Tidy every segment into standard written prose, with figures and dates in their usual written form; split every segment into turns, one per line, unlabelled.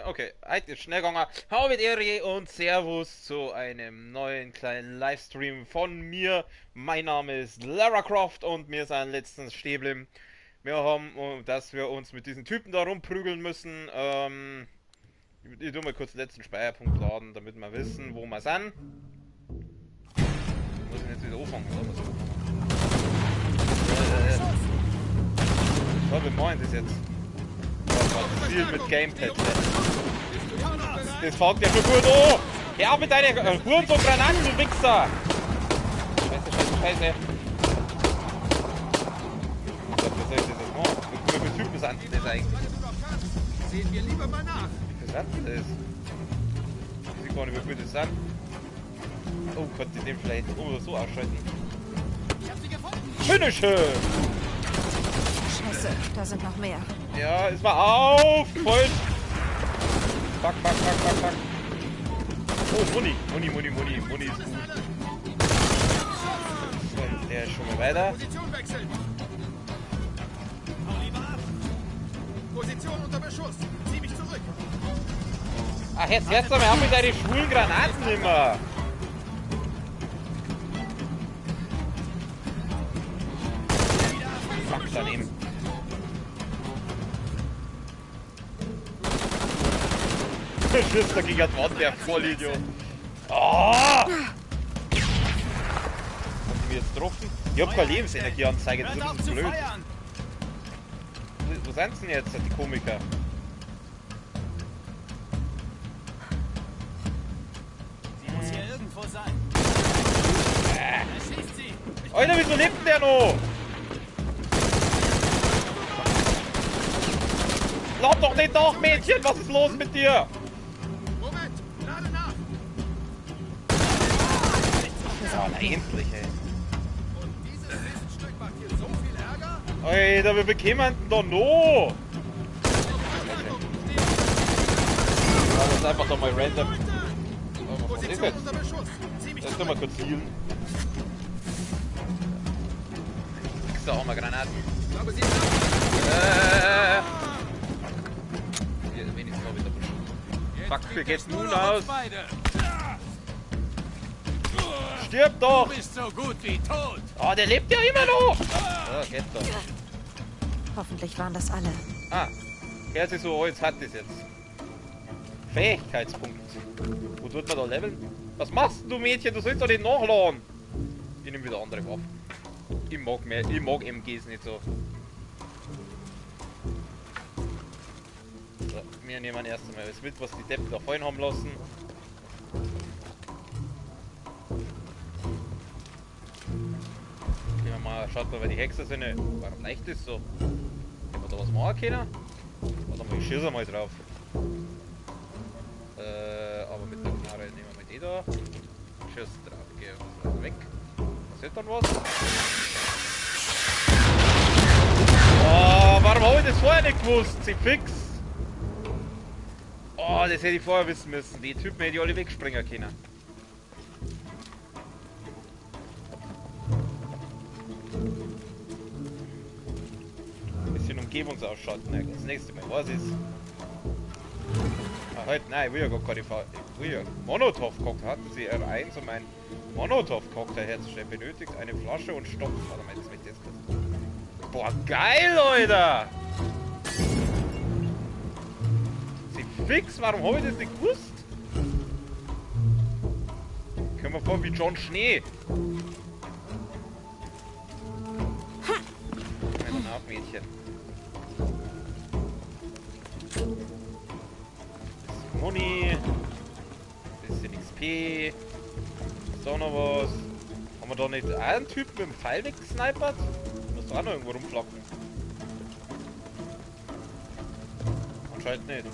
Okay, heute ist schnell gegangen. Hallo mit Ehre und Servus zu einem neuen kleinen Livestream von mir. Mein Name ist Lara Croft und wir sind letztens stehen geblieben. Wir haben, dass wir uns mit diesen Typen da rumprügeln müssen. Ich tue mal kurz den letzten Speicherpunkt laden, damit wir wissen, wo wir sind. Muss ich jetzt wieder anfangen, oder was? Was meint das jetzt? Was Ziel mit Gamepad? Das fängt ja schon gut an! Hör mit deiner Hurensohn-Granaten, du Wichser! Scheiße. Was soll ich das jetzt machen? Wie viele Typen sind das eigentlich?
Sehen wir lieber mal nach.
Wie viel sind das? Ich weiß gar nicht, wie viele das sind. Oh, konnte ich den vielleicht so ausschalten?
Ich hab sie gefunden.
Finische!
Scheiße, da sind noch mehr.
Ja, es war auf! Voll! Fuck. Oh, Muni ist gut. So, der ist schon mal weiter.
Position wechseln. Hau lieber ab. Position unter Beschuss. Zieh mich zurück.
Ach, jetzt hörst du mal auf mit deinen schwulen Granaten immer! Fuck, daneben. Schiss dagegen hat Wand, der Vollidiot. Oh! Haben die mich jetzt getroffen? Ich hab keine Lebensenergieanzeige, das ist ein bisschen blöd. Wo sind denn jetzt die Komiker?
Sie muss hier irgendwo sein. Erschießt sie.
Alter, wieso lebt denn der noch? Lauf doch nicht nach, Mädchen! Was ist los mit dir?
Moment. Lade nach.
Ja, na, endlich, ey.
Und dieses Miststück macht hier so viel Ärger?
Alter, wir bekämen denn da noch? Das ist einfach doch mal random. Was ist
Position
jetzt?
unter Beschuss. Zieh mich
Lass doch mal
zurück.
kurz healen. So, auch mal Granaten.
Ich glaube, sie ist
Hier, wenigstens noch wieder bestimmt. Fuck, wie geht's nun
nur noch uns
aus?
beide.
Stirb doch!
Du bist so gut wie tot.
Oh, der lebt ja immer noch! So, geht doch.
Hoffentlich waren das alle.
Ah, er sich so alt hat das jetzt. Fähigkeitspunkt. Wo tut man da leveln? Was machst du, Mädchen? Du sollst doch nicht nachladen. Ich nehme wieder andere Waffen. Ich mag MGs nicht so. So, wir nehmen erst einmal alles mit, was die Deppen da vorhin haben lassen. Gehen wir mal, schaut mal, wer die Hexer sind. Warum leicht ist so? Können wir da was machen können? Warte mal, ich schieße mal drauf. Aber mit der Knarre nehmen wir mal die da. Schuss drauf, geh was weg. Was ist dann was? Oh, warum habe ich das vorher nicht gewusst? Sie fix! Oh, das hätte ich vorher wissen müssen. Die Typen hätte ich alle wegspringen können. Ein bisschen Umgebungsausschalten, ne? Das nächste Mal. Was ist? Ah, halt, nein, ich will ja gar keine Fahrt. Ich will ja Monotov-Cocktail. Hatten Sie R1, um einen Monotov-Cocktail herzustellen, benötigt eine Flasche und Stoff. Warte mal, jetzt mit jetzt kurz. Boah, geil, Leute! Sie fix, warum habe ich das nicht gewusst? Können wir vor wie John Schnee. Ein Nachmädchen. Bisschen Muni. Bisschen XP. So noch was. Haben wir da nicht einen Typen mit dem Pfeil weggesnipert? Muss da auch noch irgendwo rumflocken. Anscheinend nicht.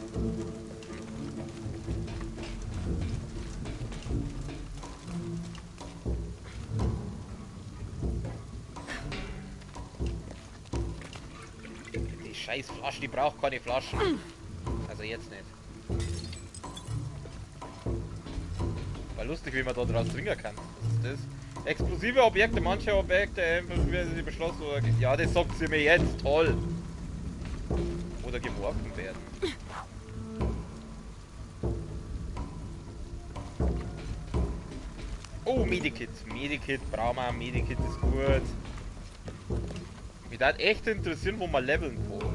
scheiß Flasche, die braucht keine Flaschen. Also jetzt nicht. War lustig, wie man da draus trinken kann. Was ist das? Explosive Objekte, manche Objekte werden sie beschlossen oder... Ja, das sagt sie mir jetzt. Toll. Oder geworfen werden. Oh, Medikit. Medikit, brauchen wir. Medikit ist gut. Mich würde echt interessieren, wo man leveln kann.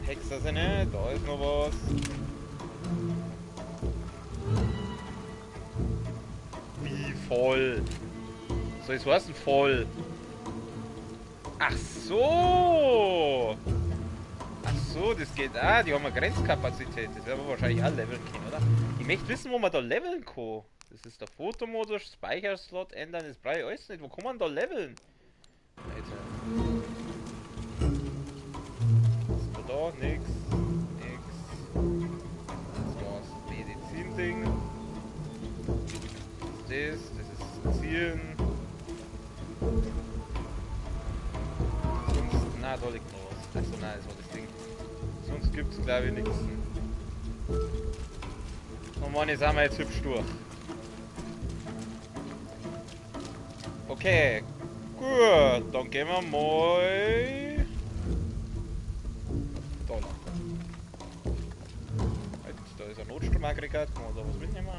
Hexer sind nicht, da ist noch was. Wie voll? Soll es heißen voll? Ach so! Ach so, das geht. Ah, die haben eine Grenzkapazität. Das werden wir wahrscheinlich auch leveln können, oder? Ich möchte wissen, wo man da leveln kann. Das ist der Fotomodus, Speicherslot ändern, das brauche ich alles nicht. Wo kann man da leveln? Alter. Was ist da? Nix. Nix. Das war das Medizin-Ding. Was ist das? Das ist Zielen. Sonst. Na, da liegt noch was. Achso, nein, das war das Ding. Sonst gibt's glaube ich nichts. Oh Mann, jetzt sind wir jetzt hübsch durch. Okay, gut, dann gehen wir mal da lang. Halt, da ist ein Notstromaggregat, kann man da was mitnehmen?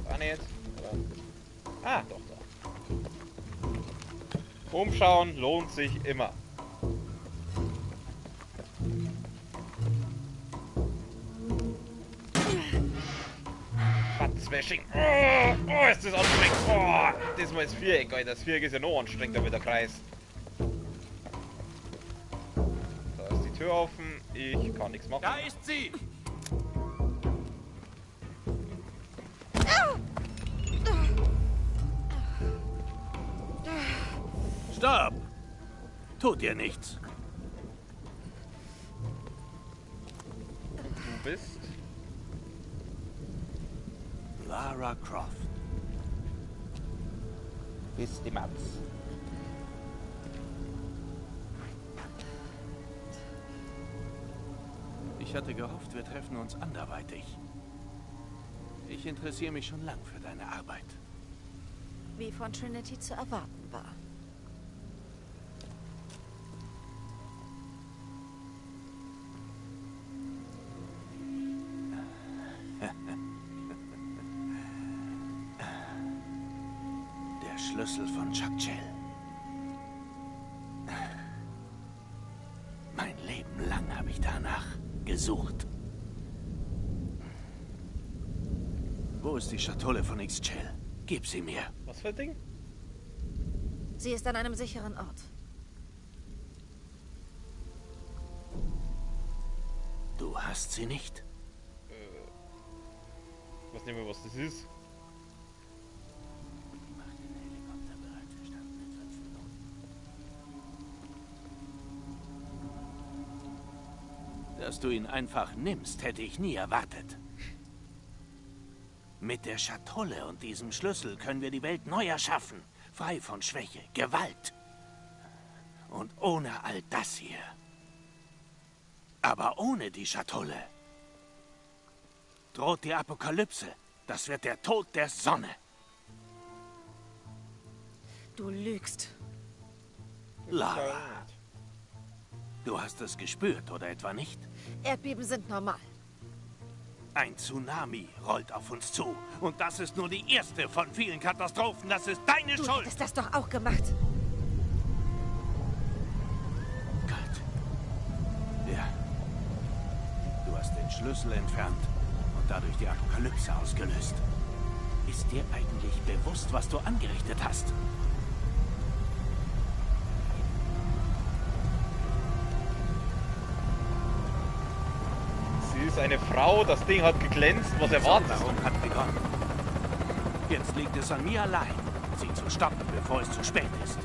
Auch nicht. Ah, doch, da. Umschauen lohnt sich immer. Smashing. Oh, ist das anstrengend. Oh, das mal das Viereck, Alter. Das Viereck ist ja noch anstrengender wie der Kreis. Da ist die Tür offen. Ich kann nichts machen.
Da ist sie!
Stopp! Tut dir nichts.
Du bist...
Lara Croft.
Bist die Matz.
Ich hatte gehofft, wir treffen uns anderweitig. Ich interessiere mich schon lang für deine Arbeit.
Wie von Trinity zu erwarten war.
Schlüssel von Chuck Chell. Mein Leben lang habe ich danach gesucht. Wo ist die Schatulle von X-Chell? Gib sie mir.
Was für ein Ding?
Sie ist an einem sicheren Ort.
Du hast sie nicht?
Ich weiß nicht mehr, was das ist.
Dass du ihn einfach nimmst, hätte ich nie erwartet. Mit der Schatulle und diesem Schlüssel können wir die Welt neu erschaffen. Frei von Schwäche, Gewalt. Und ohne all das hier. Aber ohne die Schatulle droht die Apokalypse. Das wird der Tod der Sonne.
Du lügst.
Lara, du hast es gespürt, oder etwa nicht?
Erdbeben sind normal.
Ein Tsunami rollt auf uns zu. Und das ist nur die erste von vielen Katastrophen. Das ist deine
Du
Schuld.
hättest das doch auch gemacht.
Gott. Ja. Du hast den Schlüssel entfernt und dadurch die Apokalypse ausgelöst. Ist dir eigentlich bewusst, was du angerichtet hast?
Sie ist eine Frau, das Ding hat geglänzt, was erwartest du?
Darum hat begonnen. Jetzt liegt es an mir allein, sie zu stoppen, bevor es zu spät ist.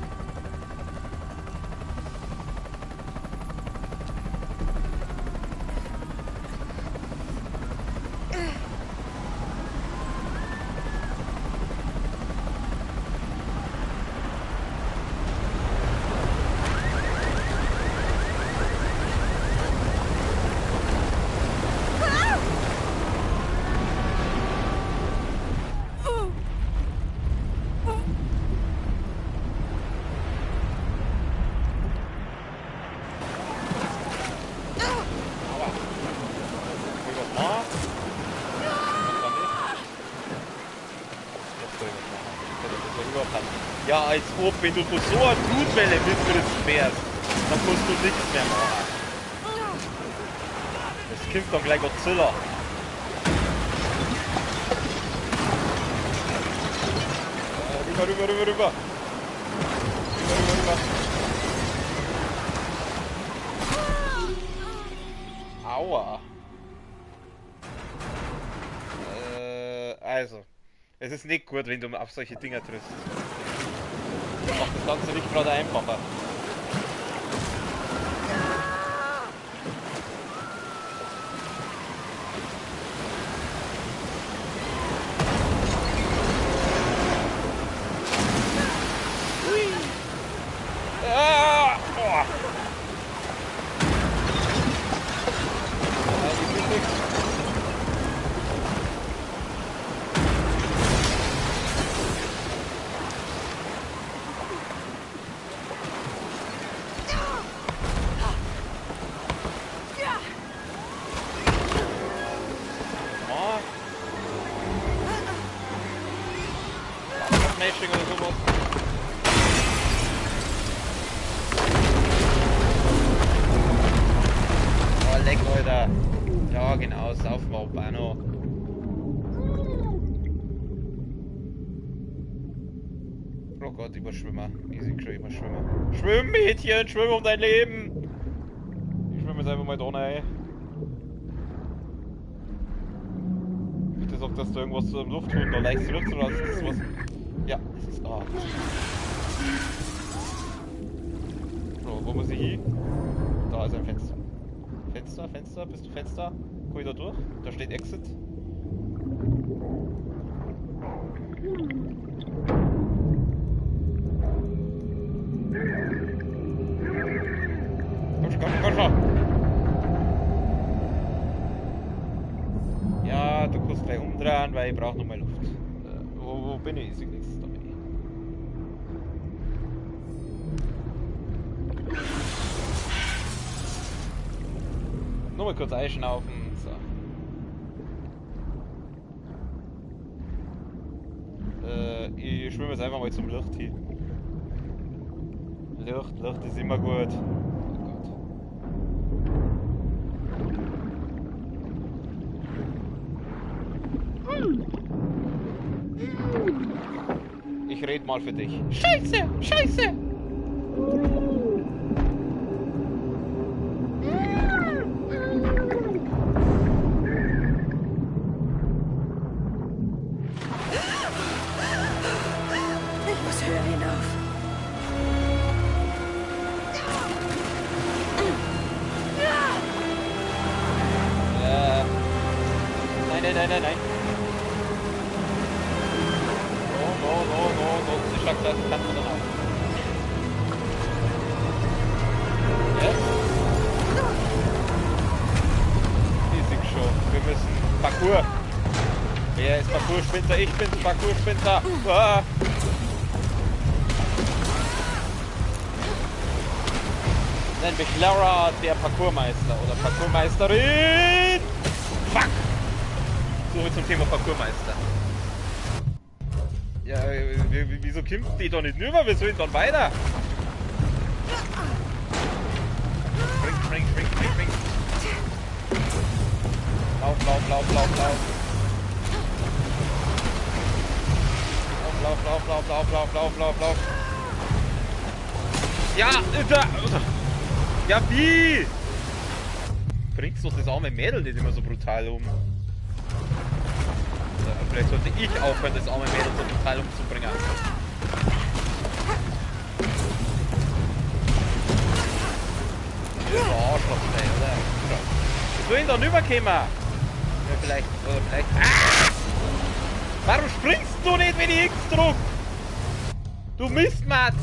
Ja, als ob, wenn du von so einer Blutwelle mitgerissen wärst, dann kannst du nichts mehr machen. Das kommt dann gleich Godzilla. Rüber. Rüber. Aua. Also. Es ist nicht gut, wenn du auf solche Dinger triffst. Das macht das Ganze nicht gerade einfacher. Smashing oder sowas. Oh, leck, Alter. Ja, genau, saufen wir ab auch noch. Oh Gott, Überschwimmer. Easy schon Überschwimmer. Schwimm, Mädchen, schwimm um dein Leben! Ich schwimme jetzt einfach mal da rein. Bitte sag, dass da irgendwas zu dem Lufthund da leicht zurück oder ist das was? Ja, das ist A. So, wo muss ich hin? Da ist ein Fenster. Fenster, bist du Fenster? Komm ich da durch? Da steht Exit. Komm schon! Ja, du kannst gleich umdrehen, weil ich brauche noch mal Luft. Wo bin ich? Da bin ich. Nur mal kurz einschnaufen. So. Ich schwimme jetzt einfach mal zum Licht hin. Licht ist immer gut. Oh Gott. Ich red mal für dich. Scheiße!
Ich muss höher hinauf.
Nein. No. Ich schlag das kann man dann auch. Yes? Riesig schon. Wir müssen Parkour. Wer ist Parkour-Sprinter? Ich bin Parkour-Sprinter. Ah. Nenn mich Lara, der Parkourmeister oder Parkourmeisterin. Fuck! So viel zum Thema Parkourmeister. Ja, wieso kommt die doch nicht rüber? Wir sollen dann weiter. Spring. Lauf. Ja, ja, wie? Bringst doch das arme Mädel nicht immer so brutal um. Vielleicht sollte ich aufhören, das arme Mädel so brutal umzubringen. Ja, Arschloch schnell, oder? Ich will ihn dann rüberkommen. Ja, vielleicht. Ah! Warum springst du nicht, wenn ich X drück? Du Mistmatz!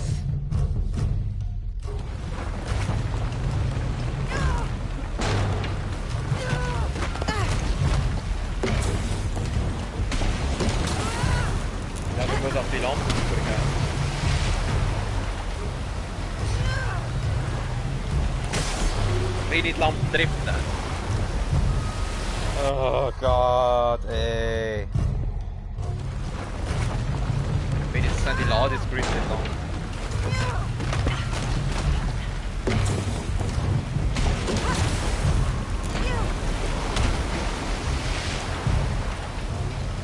Ich muss auf die Lampen springen. Wie die Lampen driften. Oh Gott, ey. Wenn ich sind die Ladescreens entlang.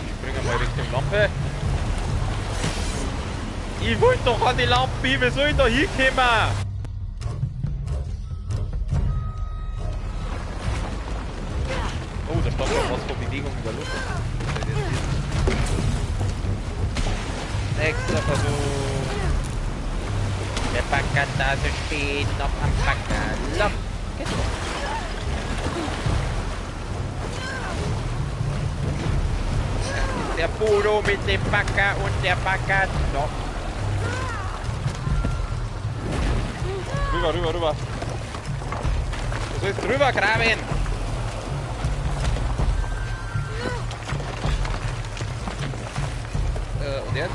Ich springe mal Richtung Lampe. Ich wollte doch an die Lampe, wie soll ich da hinkommen? Oh, da stand noch was von Bewegung in der Luft. Nächster Versuch. Der Backernase steht noch am Backerloch. Der Polo mit dem Backer und der Backerloch. Rüber, rüber, rüber. Du sollst drüber graben. Und jetzt?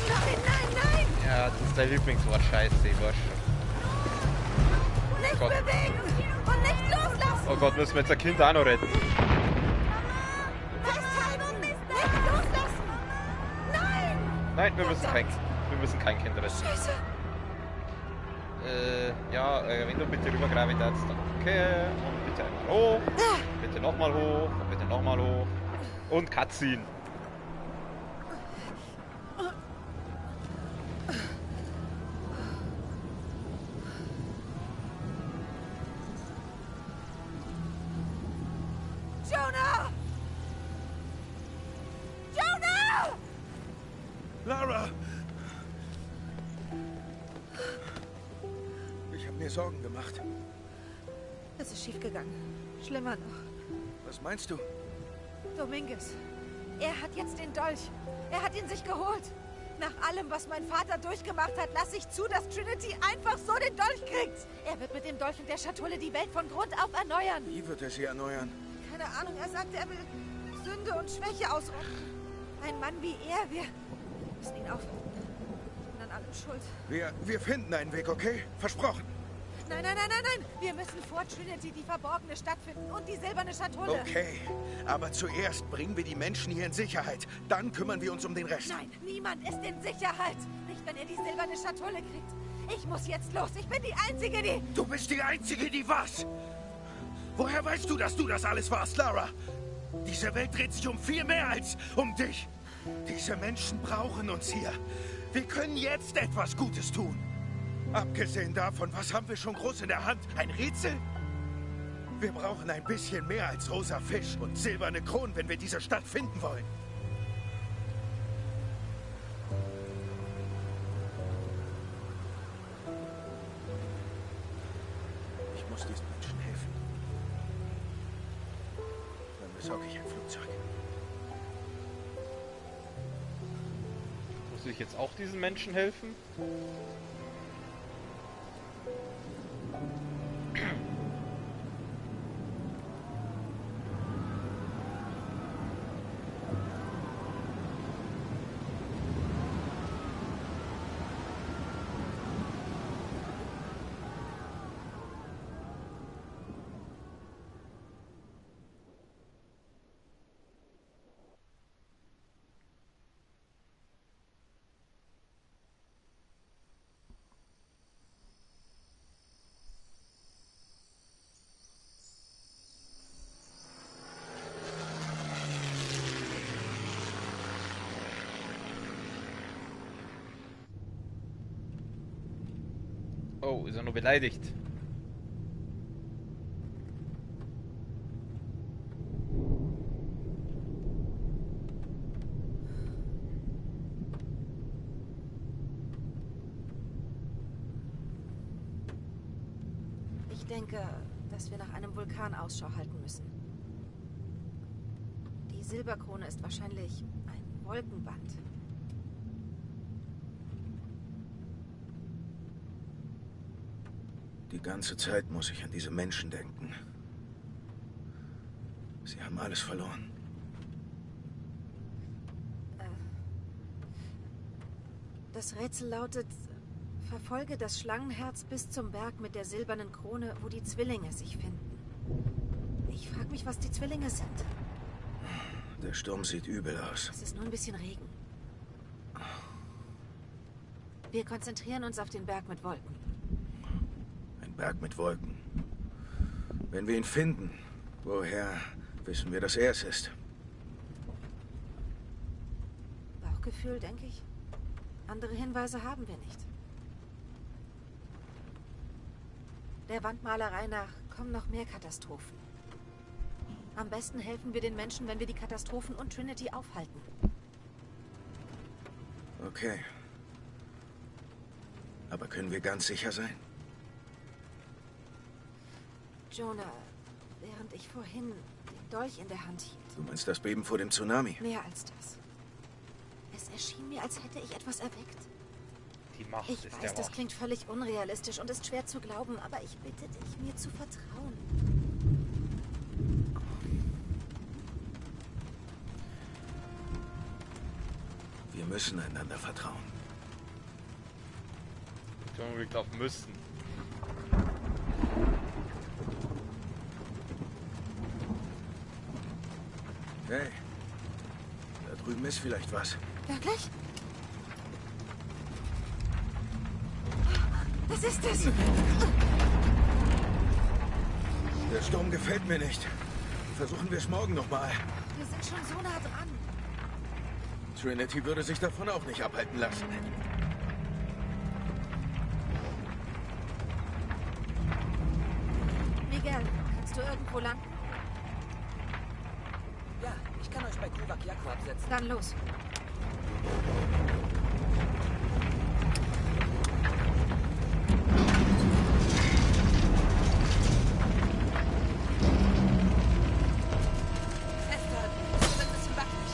Nein, nein, nein!
Ja, das ist dein Lieblingswort, Scheiße, ich weiß schon.
Nicht
Gott.
bewegen! Und nicht loslassen!
Oh Gott, müssen wir jetzt ein Kind auch noch retten.
Festhalten! Nicht loslassen! Nein!
Nein, wir müssen kein Kind retten.
Scheiße!
Ja, wenn du bitte rübergraben darfst, danke. Und bitte einmal hoch. Bitte nochmal hoch. Und bitte nochmal hoch. Und Cutscene.
Jonah! Jonah!
Lara! Ich habe mir Sorgen gemacht.
Es ist schiefgegangen. Schlimmer noch.
Was meinst du?
Dominguez. Er hat jetzt den Dolch. Er hat ihn sich geholt. Nach allem, was mein Vater durchgemacht hat, lasse ich zu, dass Trinity einfach so den Dolch kriegt. Er wird mit dem Dolch und der Schatulle die Welt von Grund auf erneuern.
Wie wird er sie erneuern?
Keine Ahnung, er sagte, er will Sünde und Schwäche ausrotten. Ein Mann wie er, wir müssen ihn aufhalten. Ich bin an allem schuld.
Wir finden einen Weg, okay? Versprochen.
Nein, nein, nein, nein, nein. Wir müssen vor Trinity die verborgene Stadt finden und die silberne Schatulle.
Okay, aber zuerst bringen wir die Menschen hier in Sicherheit. Dann kümmern wir uns um den Rest.
Nein, niemand ist in Sicherheit. Nicht, wenn er die silberne Schatulle kriegt. Ich muss jetzt los. Ich bin die Einzige, die...
Du bist die Einzige, die was? Woher weißt du, dass du das alles warst, Lara? Diese Welt dreht sich um viel mehr als um dich. Diese Menschen brauchen uns hier. Wir können jetzt etwas Gutes tun. Abgesehen davon, was haben wir schon groß in der Hand? Ein Rätsel? Wir brauchen ein bisschen mehr als rosa Fisch und silberne Kronen, wenn wir diese Stadt finden wollen. Ich muss diesen Menschen helfen. Dann besorge ich ein Flugzeug.
Muss ich jetzt auch diesen Menschen helfen? Oh, ist er nur beleidigt?
Ich denke, dass wir nach einem Vulkan Ausschau halten müssen. Die Silberkrone ist wahrscheinlich ein Wolkenband.
Die ganze Zeit muss ich an diese Menschen denken. Sie haben alles verloren.
Das Rätsel lautet: Verfolge das Schlangenherz bis zum Berg mit der silbernen Krone, wo die Zwillinge sich finden. Ich frage mich, was die Zwillinge sind.
Der Sturm sieht übel aus.
Es ist nur ein bisschen Regen. Wir konzentrieren uns auf den Berg mit Wolken.
Ein Berg mit Wolken. Wenn wir ihn finden, woher wissen wir, dass er es ist?
Bauchgefühl, denke ich. Andere Hinweise haben wir nicht. Der Wandmalerei nach kommen noch mehr Katastrophen. Am besten helfen wir den Menschen, wenn wir die Katastrophen und Trinity aufhalten.
Okay. Aber können wir ganz sicher sein?
Jonah, während ich vorhin den Dolch in der Hand hielt.
Du meinst das Beben vor dem Tsunami?
Mehr als das. Es erschien mir, als hätte ich etwas erweckt.
Die Macht
Ich
ist
weiß,
der
das
Macht.
klingt völlig unrealistisch und ist schwer zu glauben, aber ich bitte dich, mir zu vertrauen.
Wir müssen einander vertrauen.
Betonung liegt auf müssen.
Hey, da drüben ist vielleicht was.
Wirklich? Das ist es!
Der Sturm gefällt mir nicht. Versuchen wir es morgen nochmal.
Wir sind schon so nah dran.
Trinity würde sich davon auch nicht abhalten lassen.
Miguel, kannst du irgendwo landen?
Ja, ich kann euch bei Kuvak Yaku absetzen.
Dann los.
Festhalten, es wird ein bisschen wackelig.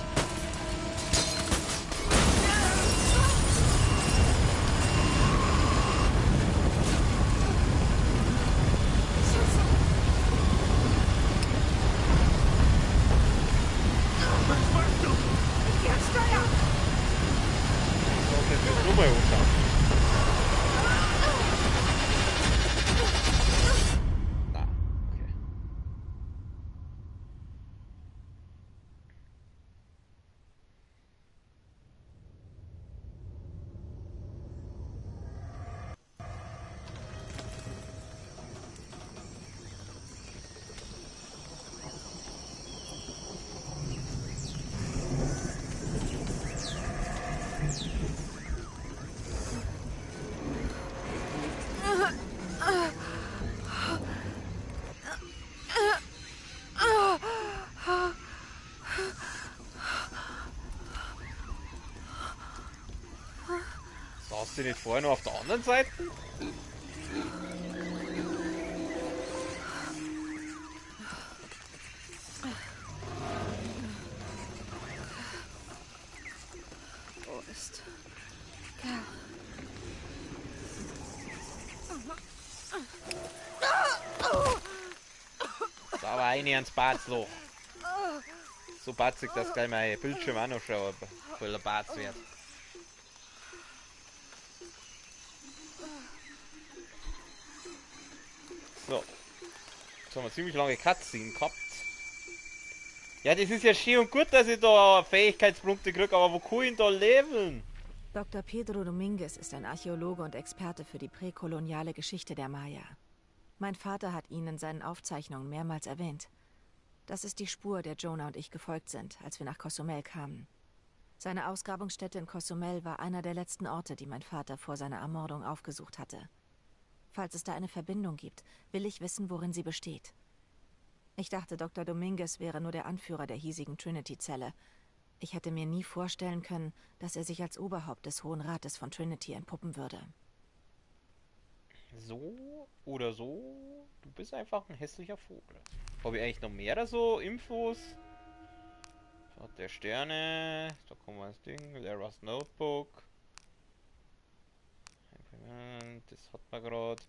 Was machst du?
Ich gehe ans Steuer!
So, das wird nur mal runter. Na, okay. Saß du nicht vorher noch auf der anderen Seite?
Wo ist Kerl?
Da war eine ans Badsloch. So batzig, dass gleich mein Bildschirm auch noch schon voller Bats wird. So. Jetzt haben wir ziemlich lange Cutscene gehabt. Ja, das ist ja schön und gut, dass ich da Fähigkeitspunkte kriege, aber wo kann ich da leveln?
Dr. Pedro Dominguez ist ein Archäologe und Experte für die präkoloniale Geschichte der Maya. Mein Vater hat ihn in seinen Aufzeichnungen mehrmals erwähnt. Das ist die Spur, der Jonah und ich gefolgt sind, als wir nach Cozumel kamen. Seine Ausgrabungsstätte in Cozumel war einer der letzten Orte, die mein Vater vor seiner Ermordung aufgesucht hatte. Falls es da eine Verbindung gibt, will ich wissen, worin sie besteht. Ich dachte, Dr. Dominguez wäre nur der Anführer der hiesigen Trinity-Zelle. Ich hätte mir nie vorstellen können, dass er sich als Oberhaupt des Hohen Rates von Trinity entpuppen würde.
So oder so, du bist einfach ein hässlicher Vogel. Habe ich eigentlich noch mehr so Infos? Schaut der Sterne, da kommen wir das Ding, Laras Notebook. Das hat man gerade.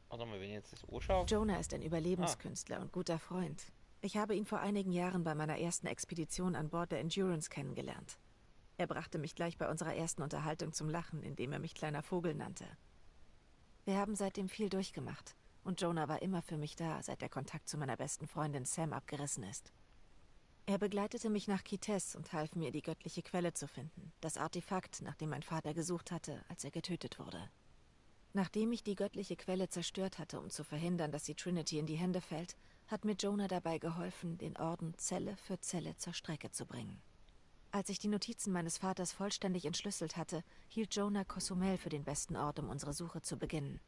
Warte mal, wenn ich jetzt das anschaue.
Jonah ist ein Überlebenskünstler und guter Freund. Ich habe ihn vor einigen Jahren bei meiner ersten Expedition an Bord der Endurance kennengelernt. Er brachte mich gleich bei unserer ersten Unterhaltung zum Lachen, indem er mich kleiner Vogel nannte. Wir haben seitdem viel durchgemacht Und Jonah war immer für mich da, seit der Kontakt zu meiner besten Freundin Sam abgerissen ist. Er begleitete mich nach Kitezh und half mir, die göttliche Quelle zu finden. Das Artefakt, nach dem mein Vater gesucht hatte, als er getötet wurde. Nachdem ich die göttliche Quelle zerstört hatte, um zu verhindern, dass die Trinity in die Hände fällt, hat mir Jonah dabei geholfen, den Orden Zelle für Zelle zur Strecke zu bringen. Als ich die Notizen meines Vaters vollständig entschlüsselt hatte, hielt Jonah Cozumel für den besten Ort, um unsere Suche zu beginnen.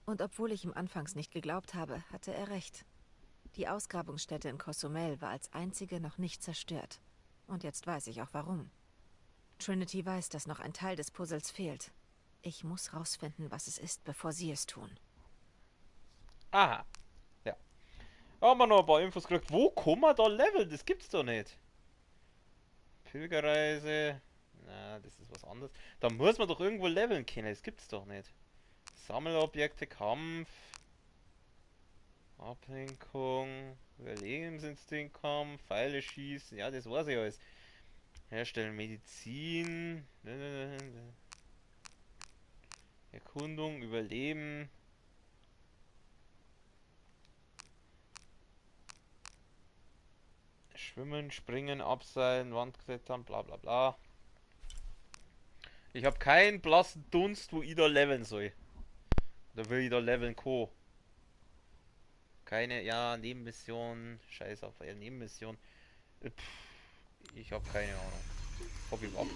Und obwohl ich ihm anfangs nicht geglaubt habe, hatte er recht. Die Ausgrabungsstätte in Cozumel war als einzige noch nicht zerstört. Und jetzt weiß ich auch warum. Trinity weiß, dass noch ein Teil des Puzzles fehlt. Ich muss rausfinden, was es ist, bevor sie es tun.
Aha. Ja. Haben wir noch ein paar Infos gekriegt. Wo kann man da leveln? Das gibt's doch nicht. Pilgerreise. Na, das ist was anderes. Da muss man doch irgendwo leveln können. Das gibt's doch nicht. Sammelobjekte, Kampf. Ablenkung. Überlebensinstinkt, Kampf. Pfeile schießen. Ja, das weiß ich alles. Herstellen Medizin. Erkundung, Überleben. Schwimmen, springen, abseilen, Wandklettern, bla bla bla. Ich habe keinen blassen Dunst, wo ich da leveln soll. Oder will ich da leveln co? Keine, ja, Nebenmission. Scheiß auf, Nebenmission. Ich habe keine Ahnung. Hobbywaffen.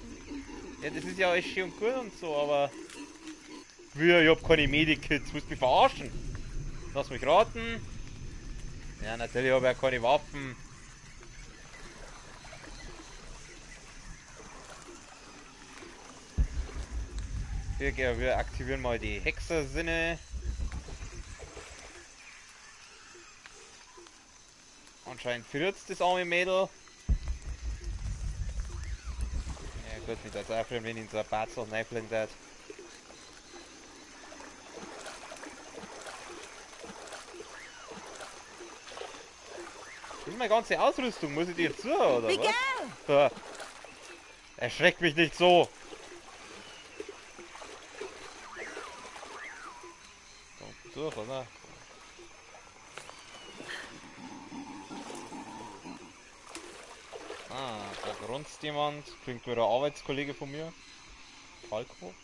Ja, das ist ja alles schön und gut und so, aber... Ich hab keine Medikits, willst du mich verarschen? Lass mich raten. Ja, natürlich habe ich ja keine Waffen. Wir aktivieren mal die Hexersinne. Anscheinend friert das arme Mädel. Ja gut, nicht als Eifel, wenn ihn so ein Batzel neifeln hat. Meine ganze Ausrüstung, muss ich dir zu, oder
Miguel!
was? Erschreckt mich nicht so. Kommt durch, oder? Ah, da grunzt jemand. Klingt wie ein Arbeitskollege von mir. Falco.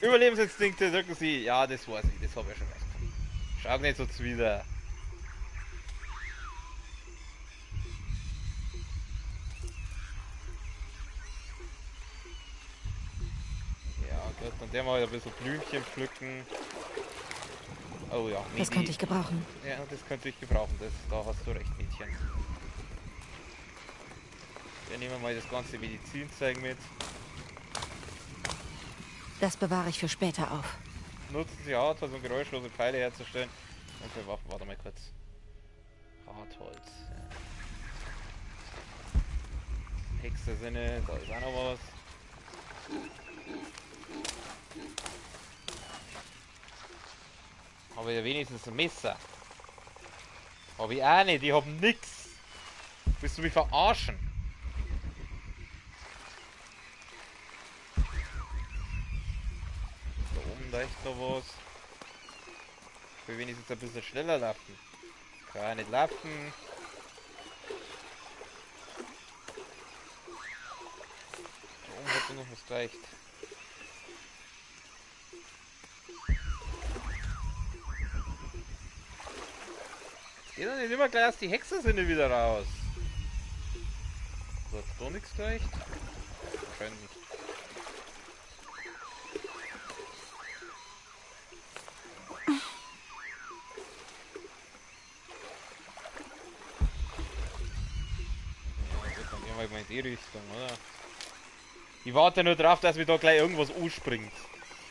Überlebensinstinkte drücken sie. Ja, das weiß ich, das habe ich schon rausgefunden. Schau nicht so zuwider. Dann der mal ein bisschen Blümchen pflücken. Oh ja,
Das könnte ich gebrauchen.
Ja, das könnte ich gebrauchen. Da hast du recht, Mädchen. Wir nehmen mal das ganze Medizinzeug mit.
Das bewahre ich für später auf.
Nutzen Sie Hartholz, um geräuschlose Pfeile herzustellen. Und für Waffen, warte mal kurz. Hartholz. Ja. Hexersinne, da ist auch noch was. Habe ich ja wenigstens ein Messer. Habe ich auch nicht, ich hab nix. Willst du mich verarschen? Da oben da ist da was. Ich will wenigstens ein bisschen schneller laufen. Kann ich nicht laufen. Da oben hat noch was gereicht. Geh doch nicht immer gleich aus die Hexersinne wieder raus. So, hat's doch nichts gereicht? Wahrscheinlich nicht. Ja, gut, dann gehen wir mal in die Richtung, oder? Ich warte nur drauf, dass mir da gleich irgendwas anspringt.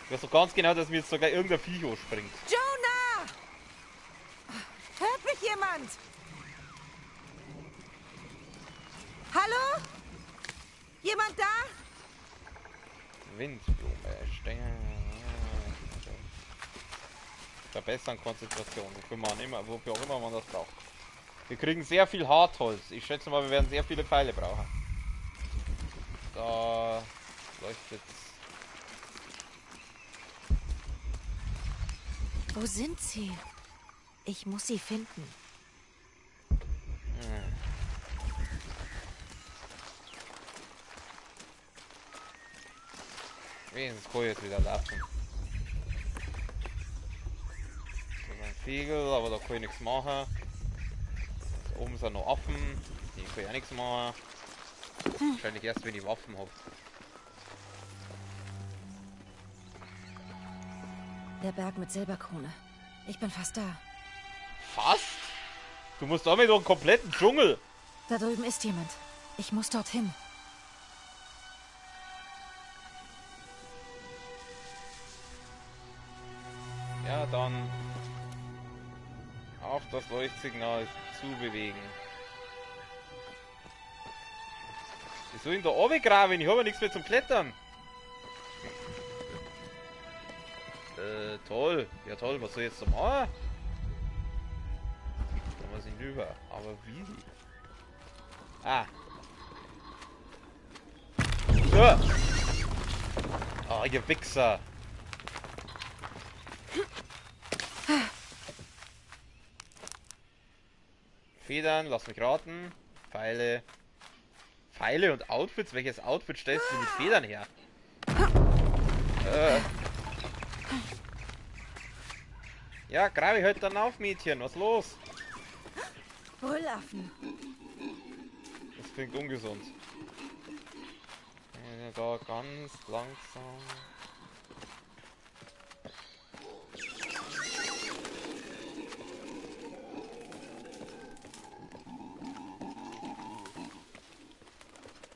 Ich weiß doch ganz genau, dass mir jetzt da gleich irgendein Viech anspringt.
Jonah! Hört mich jemand? Hallo? Jemand da?
Windblume, Stängel. Verbessern Konzentration. Wofür auch immer man das braucht. Wir kriegen sehr viel Hartholz. Ich schätze mal, wir werden sehr viele Pfeile brauchen. Da leuchtet.
Wo sind sie? Ich muss sie finden.
Wenigstens kann ich jetzt wieder laufen. So ein Fegel, aber da kann ich nichts machen. Da oben sind noch Affen, die kann ich auch nichts machen. Wahrscheinlich erst, wenn ich Waffen habe.
Der Berg mit Silberkrone. Ich bin fast da.
Fast? Du musst damit durch einen kompletten Dschungel.
Da drüben ist jemand. Ich muss dorthin.
Ja, dann auf das Leuchtsignal zu bewegen. Ich soll ihn da runtergraben, ich habe ja nichts mehr zum Klettern. Toll. Ja toll, was soll ich jetzt da machen? Da muss ich hinüber. Aber wie? Ah. So. Oh, ihr Wichser. Federn, lass mich raten. Pfeile. Pfeile und Outfits? Welches Outfit stellst du mit Federn her? Ja, grabe ich halt dann auf, Mädchen. Was los?
Brüllaffen.
Das klingt ungesund. Da ganz langsam.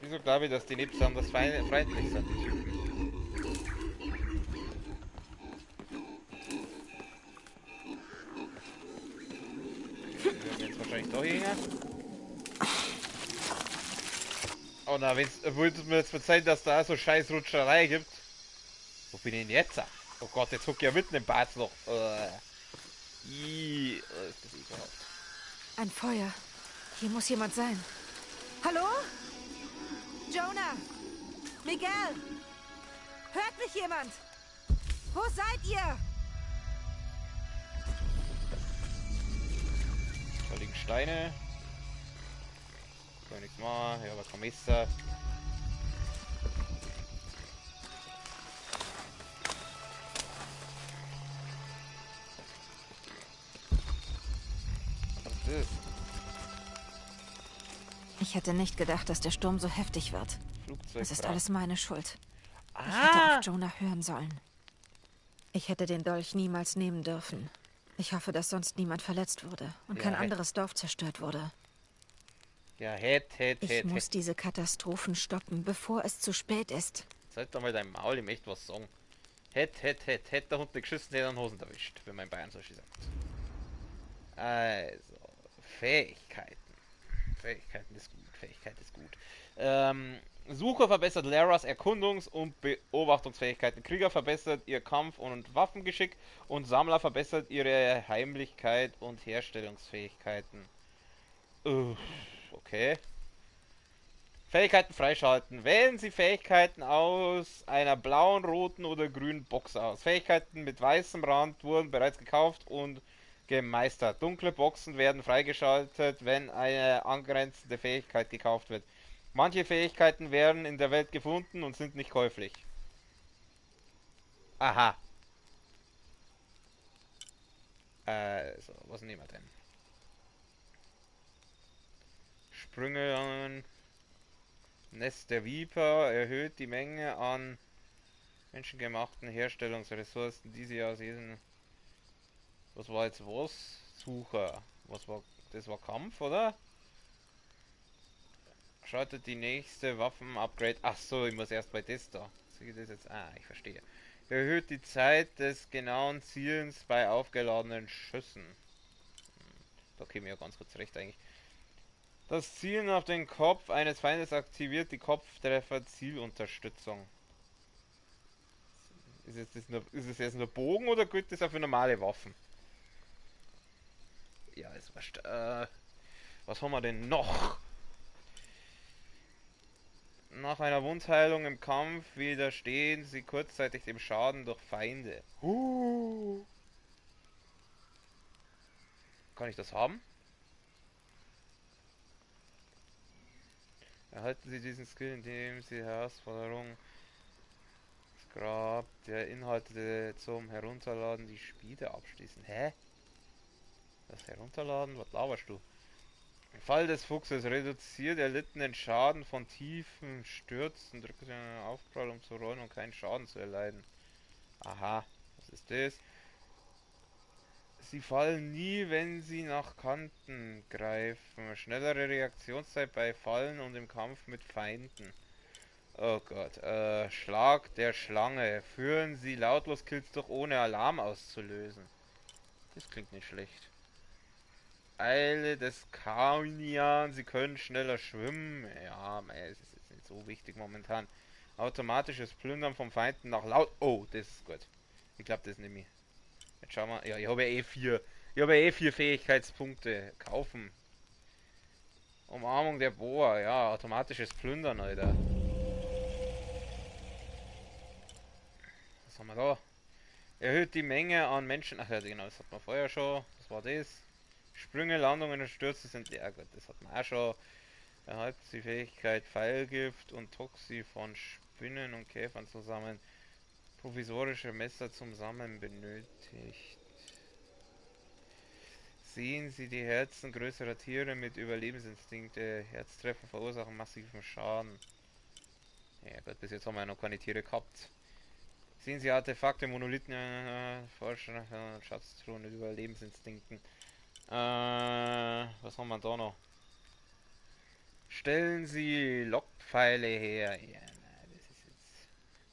Wieso glaube ich, dass die nicht besonders freundlich sind, die Typen? Die werden jetzt wahrscheinlich da hängen. Oh na, wollt mir jetzt verzeihen, dass da so scheiß Rutscherei gibt. Wo bin ich denn jetzt? Oh Gott, jetzt huck ich ja mitten im Bad noch. Ist das ekelhaft.
Ein Feuer. Hier muss jemand sein. Hallo? Jonah! Miguel! Hört mich jemand? Wo seid ihr?
Da liegen Steine. Kann nichts machen. Ja, aber kein Messer. Was ist das?
Ich hätte nicht gedacht, dass der Sturm so heftig wird.
Flugzeug.
Es ist alles meine Schuld. Ich hätte
Ah!
auf Jonah hören sollen. Ich hätte den Dolch niemals nehmen dürfen. Ich hoffe, dass sonst niemand verletzt wurde und
Ja,
kein anderes Dorf zerstört wurde.
Ja,
Ich muss diese Katastrophen stoppen, bevor es zu spät ist.
Halt doch mal dein Maul, ich möchte was sagen. Hätte der Hund nicht geschissen, hätte er einen Hosen erwischt, wenn man in Bayern so schießt. Also, Fähigkeiten. Fähigkeiten ist gut, Fähigkeit ist gut. Sucher verbessert Laras Erkundungs- und Beobachtungsfähigkeiten. Krieger verbessert ihr Kampf- und Waffengeschick und Sammler verbessert ihre Heimlichkeit und Herstellungsfähigkeiten. Okay. Fähigkeiten freischalten. Wählen Sie Fähigkeiten aus einer blauen, roten oder grünen Box aus. Fähigkeiten mit weißem Rand wurden bereits gekauft und gemeistert. Dunkle Boxen werden freigeschaltet, wenn eine angrenzende Fähigkeit gekauft wird. Manche Fähigkeiten werden in der Welt gefunden und sind nicht käuflich. Aha. So, was nehmen wir denn? Sprünge an Nest der Viper erhöht die Menge an menschengemachten Herstellungsressourcen, die sie aus jedem... Was war jetzt was? Sucher. Was war... Das war Kampf, oder? Schaltet die nächste Waffen-Upgrade... Ach so, ich muss erst bei das da. Sehe ich das jetzt? Ah, ich verstehe. Erhöht die Zeit des genauen Zielens bei aufgeladenen Schüssen. Da käme ich ja ganz kurz recht eigentlich. Das Zielen auf den Kopf eines Feindes aktiviert die Kopftreffer-Zielunterstützung. Ist es jetzt nur Bogen oder gilt das auch für normale Waffen? Ja, ist wurscht. Was haben wir denn noch? Nach einer Wundheilung im Kampf widerstehen sie kurzzeitig dem Schaden durch Feinde. Kann ich das haben? Erhalten Sie diesen Skill, indem Sie Herausforderung das Grab der Inhalte zum Herunterladen die Spiele abschließen. Hä? Das Herunterladen? Was laberst du? Im Fall des Fuchses reduziert erlittenen Schaden von tiefen Stürzen. Drücke Sie einen Aufprall, um zu rollen und keinen Schaden zu erleiden. Aha, was ist das? Sie fallen nie, wenn sie nach Kanten greifen. Schnellere Reaktionszeit bei Fallen und im Kampf mit Feinden. Oh Gott. Schlag der Schlange. Führen Sie lautlos Kills durch, ohne Alarm auszulösen. Das klingt nicht schlecht. Eile des Kaunian. Sie können schneller schwimmen. Ja, es ist jetzt nicht so wichtig momentan. Automatisches Plündern vom Feinden nach laut... Oh, das ist gut. Ich glaube, das nehme ich. Jetzt schauen wir. Ja, ich habe ja eh 4. Ich habe ja eh 4 Fähigkeitspunkte. Kaufen. Umarmung der Boa. Ja, automatisches Plündern, Alter. Was haben wir da? Erhöht die Menge an Menschen. Ach ja, genau, das hat man vorher schon. Was war das? Sprünge, Landungen und Stürze sind leer. Gut, das hat man auch schon. Erhalten die Fähigkeit Pfeilgift und Toxi von Spinnen und Käfern zusammen. Provisorische Messer zum Sammeln benötigt. Sehen Sie die Herzen größerer Tiere mit Überlebensinstinkte. Herztreffer verursachen massiven Schaden. Ja Gott, bis jetzt haben wir ja noch keine Tiere gehabt. Sehen Sie Artefakte, Monolithen, Forscher, Schatztruhen mit Überlebensinstinkten. Was haben wir da noch? Stellen Sie Lockpfeile her. Ja, nein, das ist jetzt...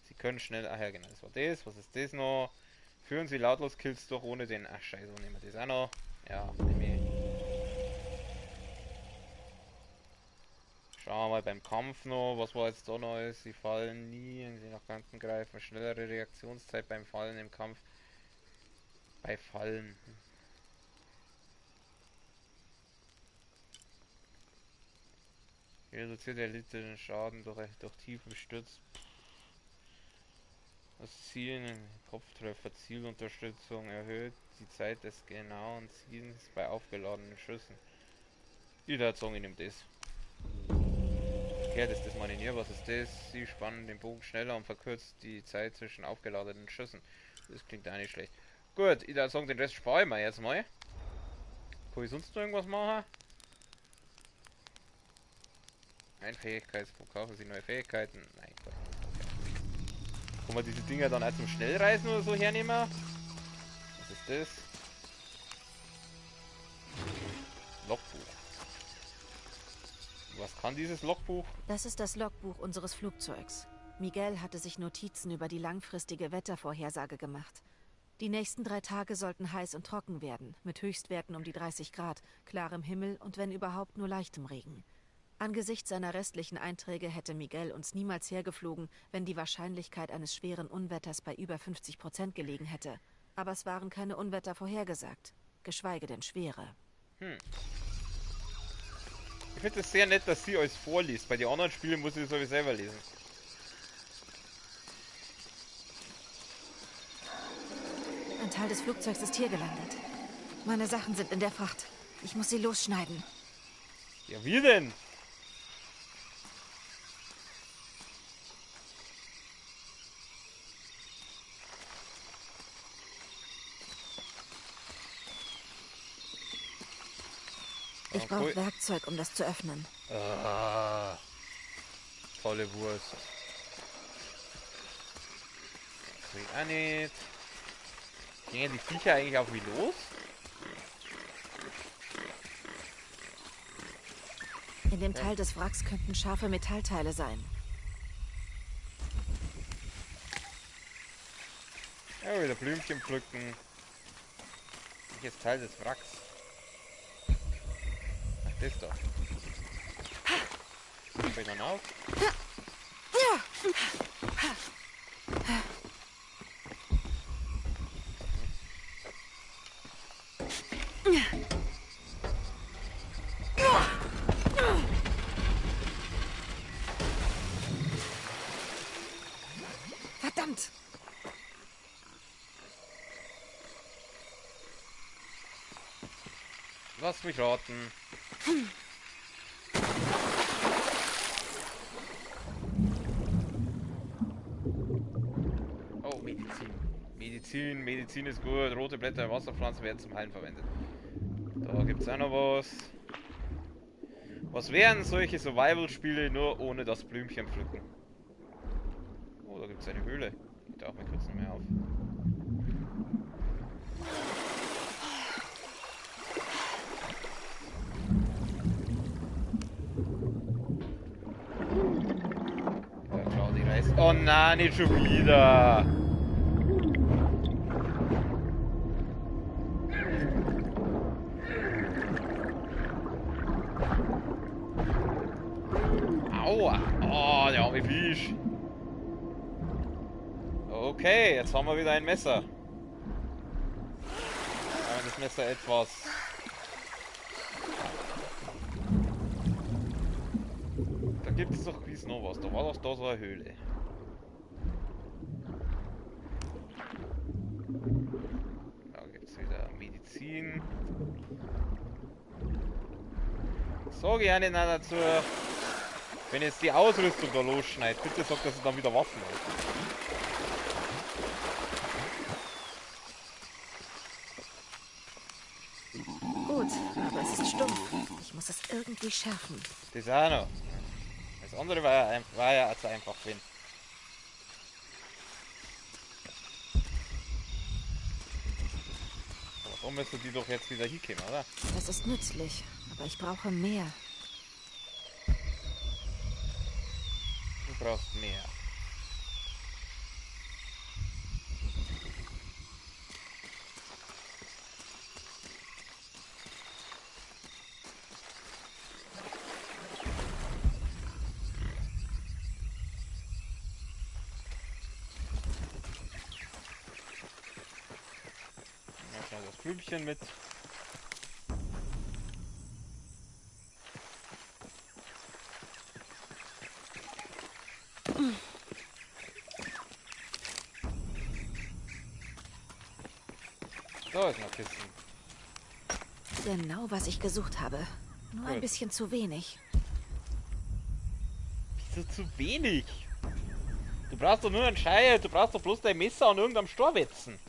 Sie können schnell... Ach ja, genau, das war das. Was ist das noch? Führen Sie lautlos Kills durch ohne den... Ach scheiße, nehmen wir das auch noch. Ja, nehme ich. Schauen wir mal beim Kampf noch, was war jetzt da noch ist. Sie fallen nie, wenn sie nach Kanten greifen. Schnellere Reaktionszeit beim Fallen im Kampf. Bei Fallen. Reduziert erlittenen Schaden durch tiefen Sturz. Das Zielen, Kopftreffer, Zielunterstützung erhöht die Zeit des genauen Zielens bei aufgeladenen Schüssen. Ich würde sagen, ich nehme das. Okay, das ist das meine ich. Was ist das? Sie spannen den Bogen schneller und verkürzt die Zeit zwischen aufgeladenen Schüssen. Das klingt auch nicht schlecht. Gut, ich würde sagen, den Rest spare ich mir jetzt mal. Kann ich sonst noch irgendwas machen? Ein Fähigkeitspunkt, kaufen Sie neue Fähigkeiten? Nein, Gott. Kann man diese Dinger dann auch zum Schnellreisen oder so hernehmen? Was ist das? Logbuch. Was kann dieses Logbuch?
Das ist das Logbuch unseres Flugzeugs. Miguel hatte sich Notizen über die langfristige Wettervorhersage gemacht. Die nächsten 3 Tage sollten heiß und trocken werden, mit Höchstwerten um die 30 Grad, klarem Himmel und wenn überhaupt nur leichtem Regen. Angesichts seiner restlichen Einträge hätte Miguel uns niemals hergeflogen, wenn die Wahrscheinlichkeit eines schweren Unwetters bei über 50% gelegen hätte. Aber es waren keine Unwetter vorhergesagt, geschweige denn schwere.
Ich finde es sehr nett, dass sie euch vorliest. Bei den anderen Spielen muss ich es sowieso selber lesen.
Ein Teil des Flugzeugs ist hier gelandet. Meine Sachen sind in der Fracht. Ich muss sie losschneiden.
Ja, wie denn?
Ich brauche Werkzeug, um das zu öffnen.
Ah, tolle Wurst. Krieg auch nicht. Gingen die Viecher eigentlich auch wie los?
In dem Teil des Wracks könnten scharfe Metallteile sein.
Ja, wieder Blümchen pflücken. Welches Teil des Wracks? Ach, das da. Kann ich dann auf?
Verdammt!
Lass mich raten. Oh, Medizin. Medizin ist gut. Rote Blätter, Wasserpflanzen werden zum Heilen verwendet. Da gibt's auch noch was. Was wären solche Survival-Spiele nur ohne das Blümchen pflücken? Oh, da gibt's eine Höhle. Ich tauche mal kurz noch mehr auf. Ja, klar, die Reise. Oh nein, nicht schon wieder. Aua. Oh, der arme Fisch. Okay, jetzt haben wir wieder ein Messer. Wenn das Messer etwas... Da gibt es doch gewiss noch was. Da war doch da so eine Höhle. Da gibt es wieder Medizin. So gerne dazu. Wenn jetzt die Ausrüstung da losschneidet, bitte sagt, dass es dann wieder Waffen hat.
Gut, aber es ist stumpf. Ich muss es irgendwie schärfen.
Das auch noch. Das andere war ja also einfach Wind. Aber so müsste die doch jetzt wieder hinkommen, oder?
Das ist nützlich, aber ich brauche mehr.
Du brauchst mehr. Das Blümchen mit. So ist noch Kisten.
Genau, was ich gesucht habe. Nur ein
Gut.
bisschen zu wenig.
Wieso zu wenig? Du brauchst doch nur einen Scheier, du brauchst doch bloß dein Messer an irgendeinem Storwetzen.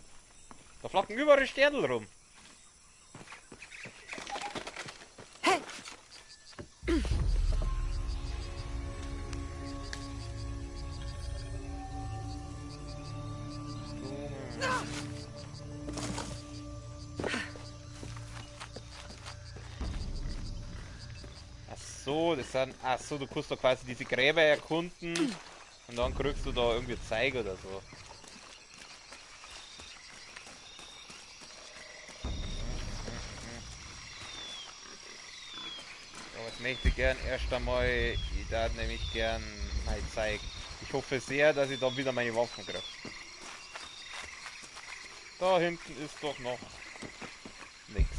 Da flacken überall Sternl rum.
Hey!
Ach so, das sind. Ach so, du kannst doch quasi diese Gräber erkunden und dann kriegst du da irgendwie Zeug oder so. So, jetzt möchte ich gern erst einmal. Ich darf nämlich gern mal Zeug. Ich hoffe sehr, dass ich dann wieder meine Waffen kriege. Da hinten ist doch noch nix.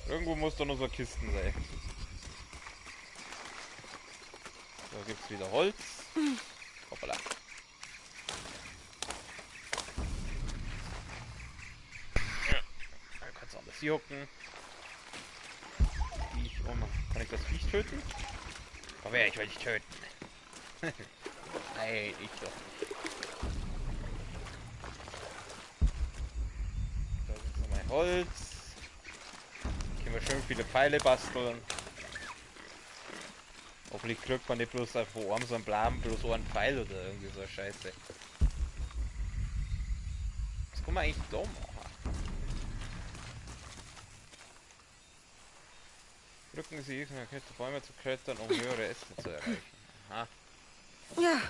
Irgendwo muss da noch so Kisten sein. Da gibt's wieder Holz. Hoppala. Ja, da kannst du alles jucken. Viech um. Kann ich das Viech töten? Aber ja, ich will dich töten. Nein, ich doch nicht. Da ist noch mein Holz. Können wir schön viele Pfeile basteln. Hoffentlich kriegt man nicht bloß auf einem so einen Blaben, bloß so einen Pfeil oder irgendwie so eine Scheiße. Was kann man eigentlich da machen? Drücken Sie X, man könnte Bäume zu klettern, um höhere Äste zu erreichen. Aha.
Ja.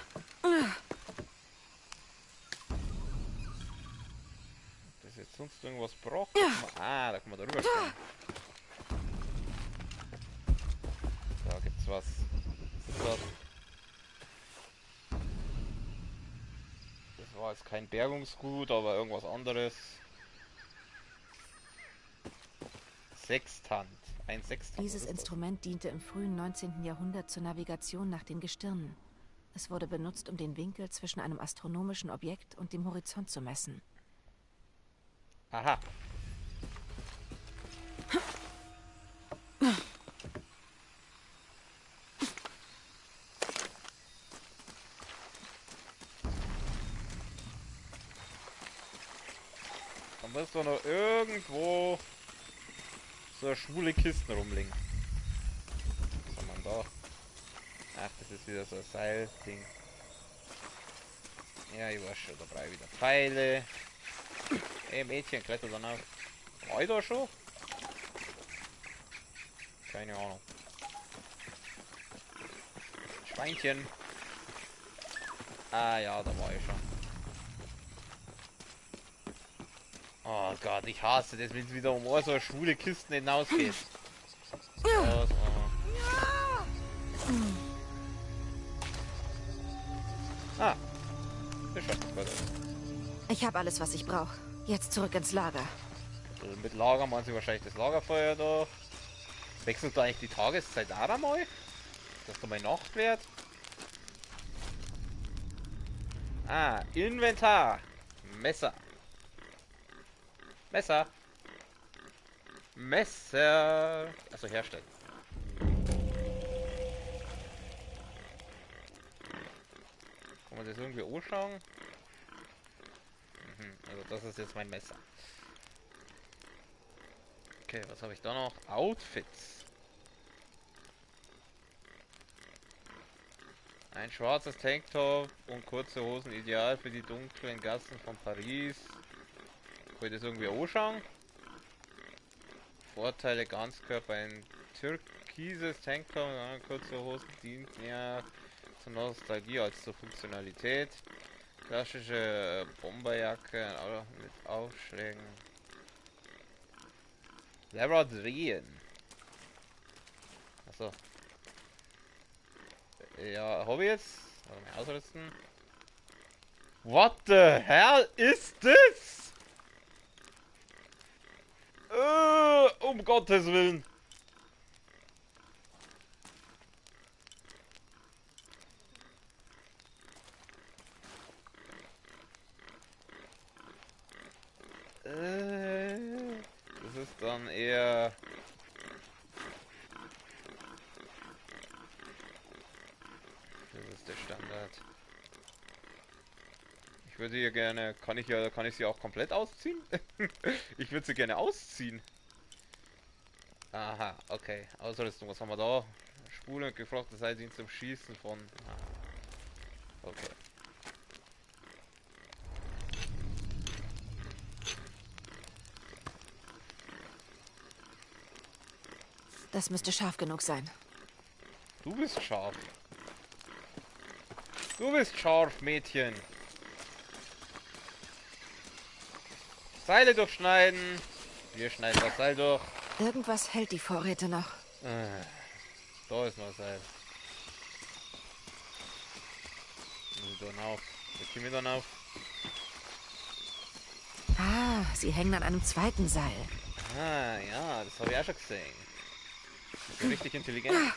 Das ist jetzt sonst irgendwas braucht. Ah, da kann man darüber springen. Da gibt's was. Was ist das? Das war jetzt kein Bergungsgut, aber irgendwas anderes. Sextant. Ein Sextant.
Dieses Instrument diente im frühen 19. Jahrhundert zur Navigation nach den Gestirnen. Es wurde benutzt, um den Winkel zwischen einem astronomischen Objekt und dem Horizont zu messen.
Aha. Da muss doch noch irgendwo so schwule Kisten rumliegen. Was haben wir da? Ach, das ist wieder so ein Seilding. Ja, ich weiß schon, da brauche ich wieder Pfeile. Ey, Mädchen, kletter dann auf. War ich da schon? Keine Ahnung. Schweinchen. Ah ja, da war ich schon. Oh Gott, ich hasse das, wenn es wieder um so schwule Kisten hinausgeht. So. Ah, das schaut gut aus.
Ich habe alles, was ich brauche. Jetzt zurück ins Lager.
Also mit Lager meinen sie wahrscheinlich das Lagerfeuer da. Wechselt da eigentlich die Tageszeit auch einmal? Dass da mal Nacht wird? Ah, Inventar. Messer. Messer. Messer. Also herstellen. Kann man das irgendwie anschauen? Also das ist jetzt mein Messer. Okay, was habe ich da noch? Outfits. Ein schwarzes Tanktop und kurze Hosen ideal für die dunklen Gassen von Paris. Kann ich das irgendwie anschauen? Vorteile Ganzkörper, ein türkises Tanktop und kurze Hosen dient mehr zur Nostalgie als zur Funktionalität. Klassische Bomberjacke mit Aufschlägen. Lara drehen. Achso. Ja, habe ich jetzt? Warte mal ausrüsten. What the hell is this? Um Gottes Willen. Das ist dann eher... Das ist der Standard. Ich würde hier gerne... Kann ich sie auch komplett ausziehen? Ich würde sie gerne ausziehen. Aha, okay. Ausrüstung, was haben wir da? Spule und geflochtene Seildienst zum Schießen von... Ah. Okay.
Das müsste scharf genug sein.
Du bist scharf. Du bist scharf, Mädchen. Seile durchschneiden. Wir schneiden das Seil durch.
Irgendwas hält die Vorräte noch.
Da ist noch Seil. Muss ich dann auf. Jetzt gehen wir dann auf.
Ah, sie hängen an einem zweiten Seil.
Ah, ja, das habe ich auch schon gesehen. Das ist richtig intelligent.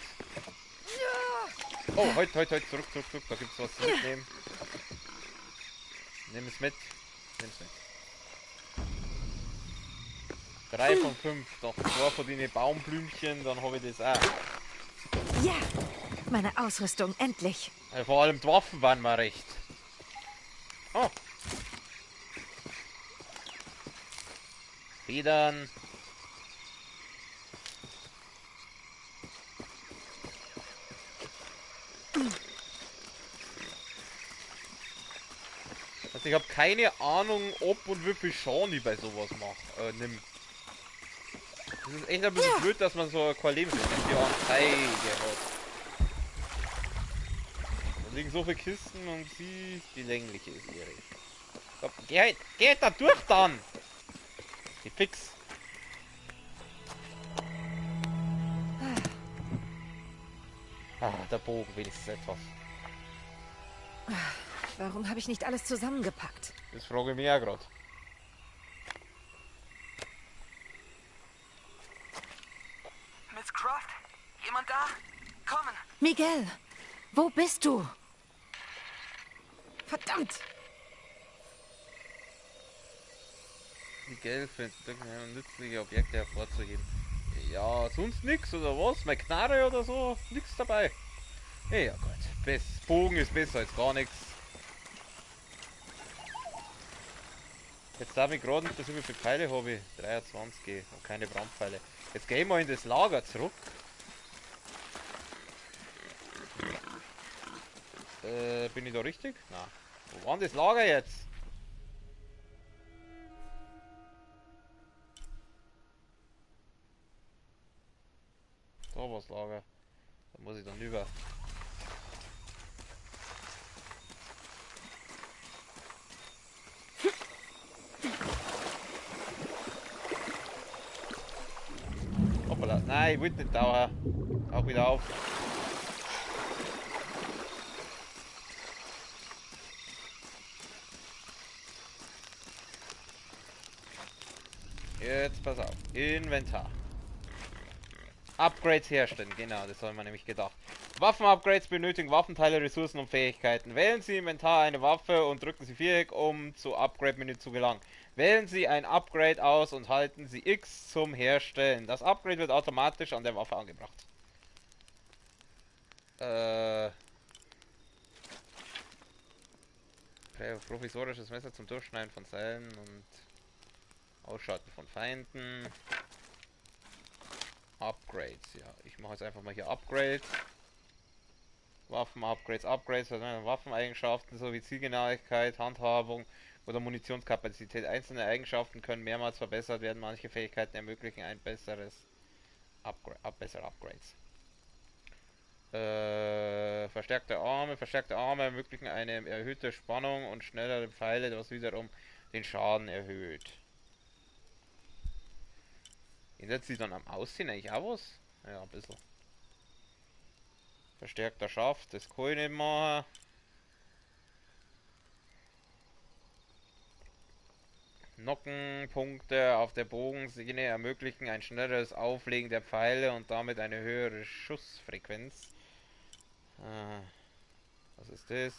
Oh, heute, zurück. Da gibt es was zu mitnehmen. Nimm es mit. Nimm's mit. 3 von 5. Doch 2 von den Baumblümchen, dann habe ich das auch.
Ja, meine Ausrüstung, endlich.
Vor allem die Waffen waren mal recht. Oh. Federn. Also ich habe keine Ahnung, ob und wie viel Schaden ich bei sowas nimmt. Das ist echt ein bisschen blöd, dass man so kein Lebenssystem hier Anzeige hat. Da liegen so viele Kisten und sie, die längliche ist ihre. So, geh da durch dann! Geh fix! Ah, der Bogen wenigstens etwas.
Warum habe ich nicht alles zusammengepackt?
Das frage ich mich auch gerade.
Miss Croft? Jemand da? Kommen!
Miguel, wo bist du? Verdammt!
Die Geld finden, nützliche Objekte hervorzuheben. Ja, sonst nix oder was? Meine Knarre oder so? Nix dabei. Ja Gott, Bogen ist besser als gar nichts. Jetzt darf ich gerade nicht, wie viele Pfeile habe ich? 23 und keine Brandpfeile. Jetzt gehen wir in das Lager zurück. Bin ich da richtig? Nein. Wo war denn das Lager jetzt? Da war das Lager. Da muss ich dann über. Hoppala. Nein, ich wollte nicht dauern. Auch wieder auf. Jetzt pass auf. Inventar. Upgrades herstellen. Genau, das haben wir nämlich gedacht. Waffen-Upgrades benötigen Waffenteile, Ressourcen und Fähigkeiten. Wählen Sie im Inventar eine Waffe und drücken Sie Viereck, um zu Upgrade-Menü zu gelangen. Wählen Sie ein Upgrade aus und halten Sie X zum Herstellen. Das Upgrade wird automatisch an der Waffe angebracht. Provisorisches Messer zum Durchschneiden von Seilen und Ausschalten von Feinden. Upgrades, ja. Ich mache jetzt einfach mal hier Upgrade. Waffen-Upgrades, Waffeneigenschaften sowie Zielgenauigkeit, Handhabung oder Munitionskapazität. Einzelne Eigenschaften können mehrmals verbessert werden. Manche Fähigkeiten ermöglichen ein besseres bessere Upgrades. Verstärkte Arme ermöglichen eine erhöhte Spannung und schnellere Pfeile, was wiederum den Schaden erhöht. Ändert sich dann am Aussehen eigentlich auch was? Ja, ein bisschen. Verstärkter Schaft, das kann ich nicht machen. Nockenpunkte auf der Bogensehne ermöglichen ein schnelleres Auflegen der Pfeile und damit eine höhere Schussfrequenz. Was ist das?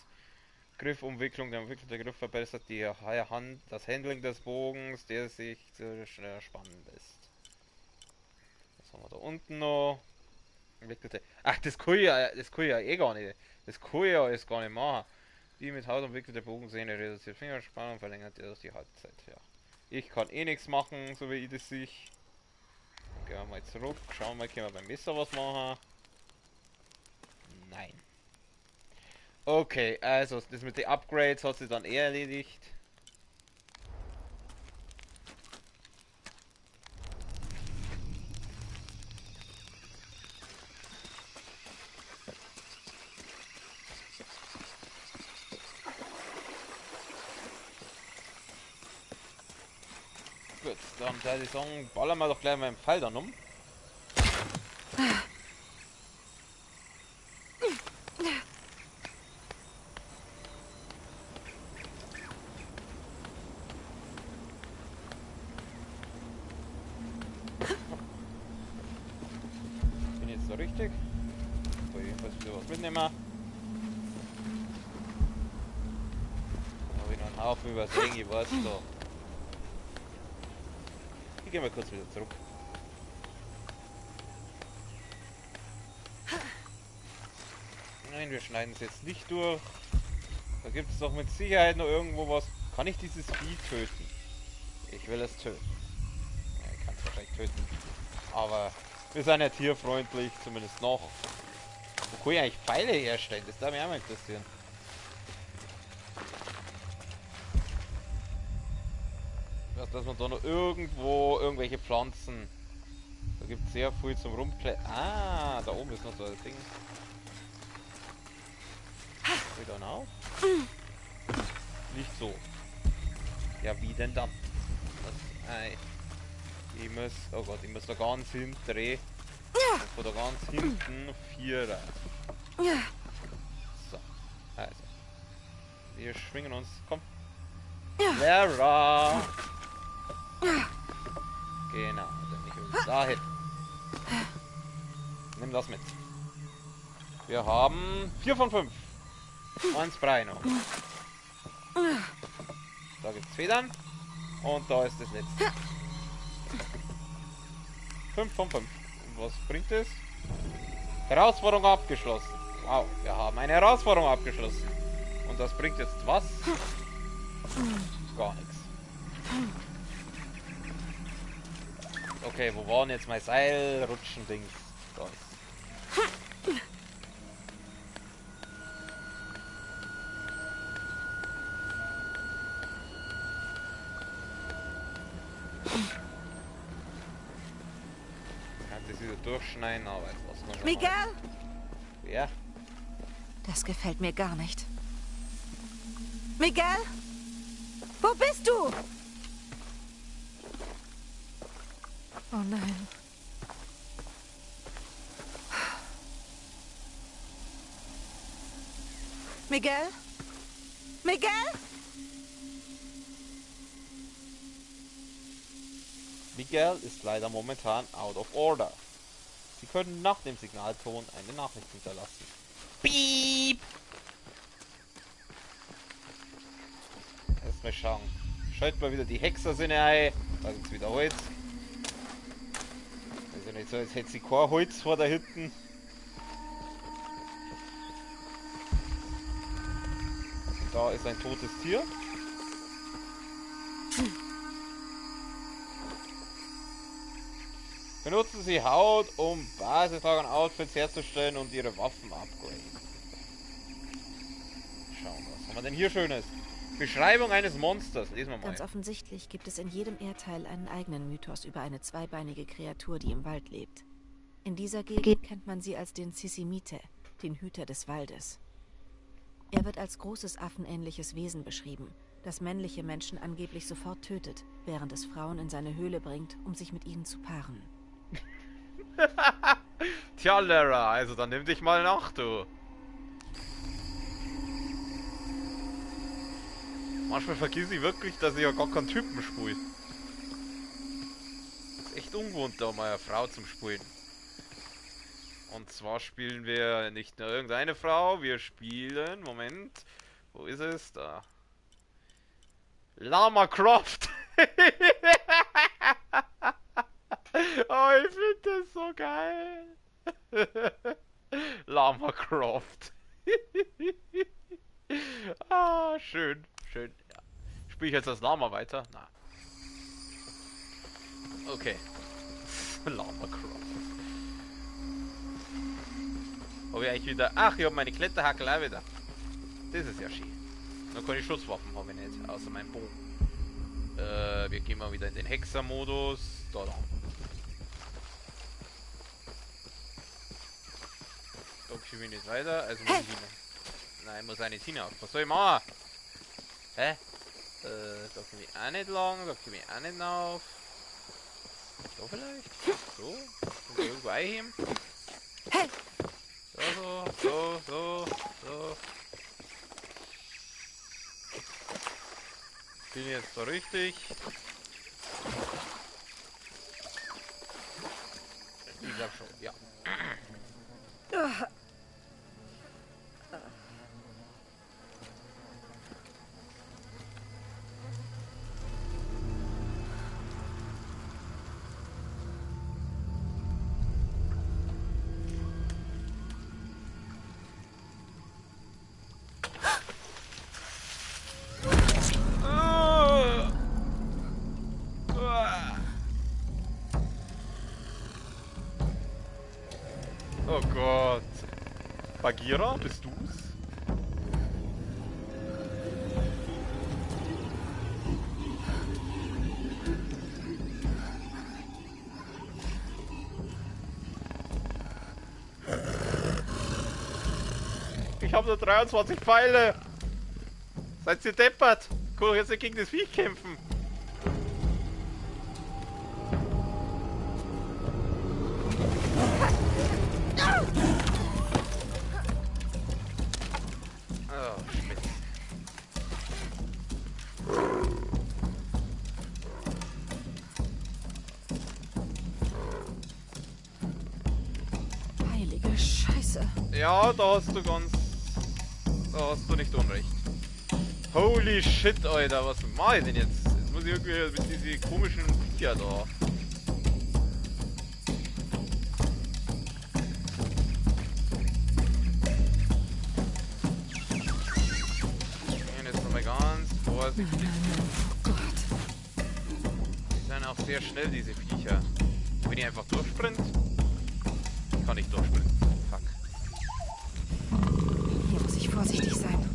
Griffumwicklung, der umwickelte Griff verbessert das Handling des Bogens, der sich schneller spannen lässt. Was haben wir da unten noch? Umwickelte. Ach, das kann ich ja eh gar nicht. Das kann ich ja jetzt gar nicht machen. Die mit Haut umwickelte Bogensehne reduziert Fingerspannung, verlängert die Haltezeit. Ja. Ich kann eh nichts machen, so wie ich das sehe. Gehen wir mal zurück. Schauen wir mal, können wir beim Messer was machen? Nein. Okay, also das mit den Upgrades hat sich dann eh erledigt. Gut, dann würde ich sagen, ballern wir doch gleich mal einen Pfeil dann um. Bin jetzt so richtig? So, jedenfalls wieder was mitnehmen. Habe ich noch einen Haufen übersehen, ich weiß doch. Ich gehe mal kurz wieder zurück. Nein, wir schneiden es jetzt nicht durch. Da gibt es doch mit Sicherheit noch irgendwo was. Kann ich dieses Vieh töten? Ich will es töten. Ja, ich kann es wahrscheinlich töten. Aber wir sind ja tierfreundlich, zumindest noch. Wo kann ich eigentlich Pfeile herstellen? Das darf mich auch mal interessieren. Dass man da noch irgendwo irgendwelche Pflanzen. Da gibt es sehr viel zum Rumklettern. Ah, da oben ist noch so ein Ding. Wieder auf? Nicht so. Ja, wie denn dann? Ich muss. Oh Gott, ich muss da ganz hinten drehen. Von da ganz hinten 4 rein. So. Also. Wir schwingen uns. Komm. Lara! Genau, dann ich will dahin. Nimm das mit. Wir haben 4 von 5. 1 Brei noch. Da gibt's Federn. Und da ist das letzte. 5 von 5. Und was bringt es? Herausforderung abgeschlossen. Wow, wir haben eine Herausforderung abgeschlossen. Und das bringt jetzt was? Gar nichts. Okay, wo war denn jetzt mein Seilrutschen-Dings? Da ist. Das wieder durchschneiden, aber jetzt lassen wir schon
Miguel!
mal. Ja.
Das gefällt mir gar nicht. Miguel? Wo bist du? Oh nein. Miguel? Miguel?
Miguel ist leider momentan out of order. Sie können nach dem Signalton eine Nachricht hinterlassen. Piep! Erstmal schauen. Schalten wir wieder die Hexersinne ein. Da gibt's wieder Holz. Also nicht so, als hätte sie kein Holz vor der Hütte. Da ist ein totes Tier. Benutzen Sie Haut, um Basislager und Outfits herzustellen und Ihre Waffen upgraden. Schauen wir, was haben wir denn hier Schönes? Beschreibung eines Monsters. Lesen wir mal.
Ganz offensichtlich gibt es in jedem Erdteil einen eigenen Mythos über eine zweibeinige Kreatur, die im Wald lebt. In dieser Gegend kennt man sie als den Sisimite, den Hüter des Waldes. Er wird als großes affenähnliches Wesen beschrieben, das männliche Menschen angeblich sofort tötet, während es Frauen in seine Höhle bringt, um sich mit ihnen zu paaren.
Tja, Lara, also dann nimm dich mal nach, du. Manchmal vergiss ich wirklich, dass ich ja gar keinen Typen spiele. Ist echt ungewohnt, da mal eine Frau zum Spielen. Und zwar spielen wir nicht nur irgendeine Frau, wir spielen, Moment, wo ist es? Da. Lara Croft! Oh, ich finde das so geil. Lara Croft. Ah, schön, schön. Ja. Spiele ich jetzt das Lama weiter? Na. Okay. Lara Croft. Habe ich eigentlich wieder... Ach, ich habe meine Kletterhackel auch wieder. Das ist ja schön. Dann kann ich Schusswaffen habe ich nicht, außer mein Bogen. Wir gehen mal wieder in den Hexer-Modus. Da lang. Da komme ich nicht weiter, also muss ich hin. Nein, ich muss auch nicht hinauf. Was soll ich machen? Hä? Da komme ich auch nicht lang, da komme ich auch nicht auf. Da vielleicht? So? Kann ich irgendwo einheben? So. Bin ich jetzt da richtig? Ich glaube schon, ja. Oh Gott. Bagheera, bist du's? Ich habe nur 23 Pfeile. Seid ihr deppert? Kann doch jetzt nicht gegen das Viech kämpfen. Oh, Schmidt.
Heilige Scheiße.
Ja, da hast du ganz... Da hast du nicht unrecht. Holy shit, Alter, was mach ich denn jetzt? Jetzt muss ich irgendwie mit diesen komischen Viecher da. Und jetzt nochmal ganz vorsichtig. Die sind auch sehr schnell, diese Viecher. Wenn ich einfach durchsprint, kann ich durchsprinten. Fuck.
Hier muss ich vorsichtig sein.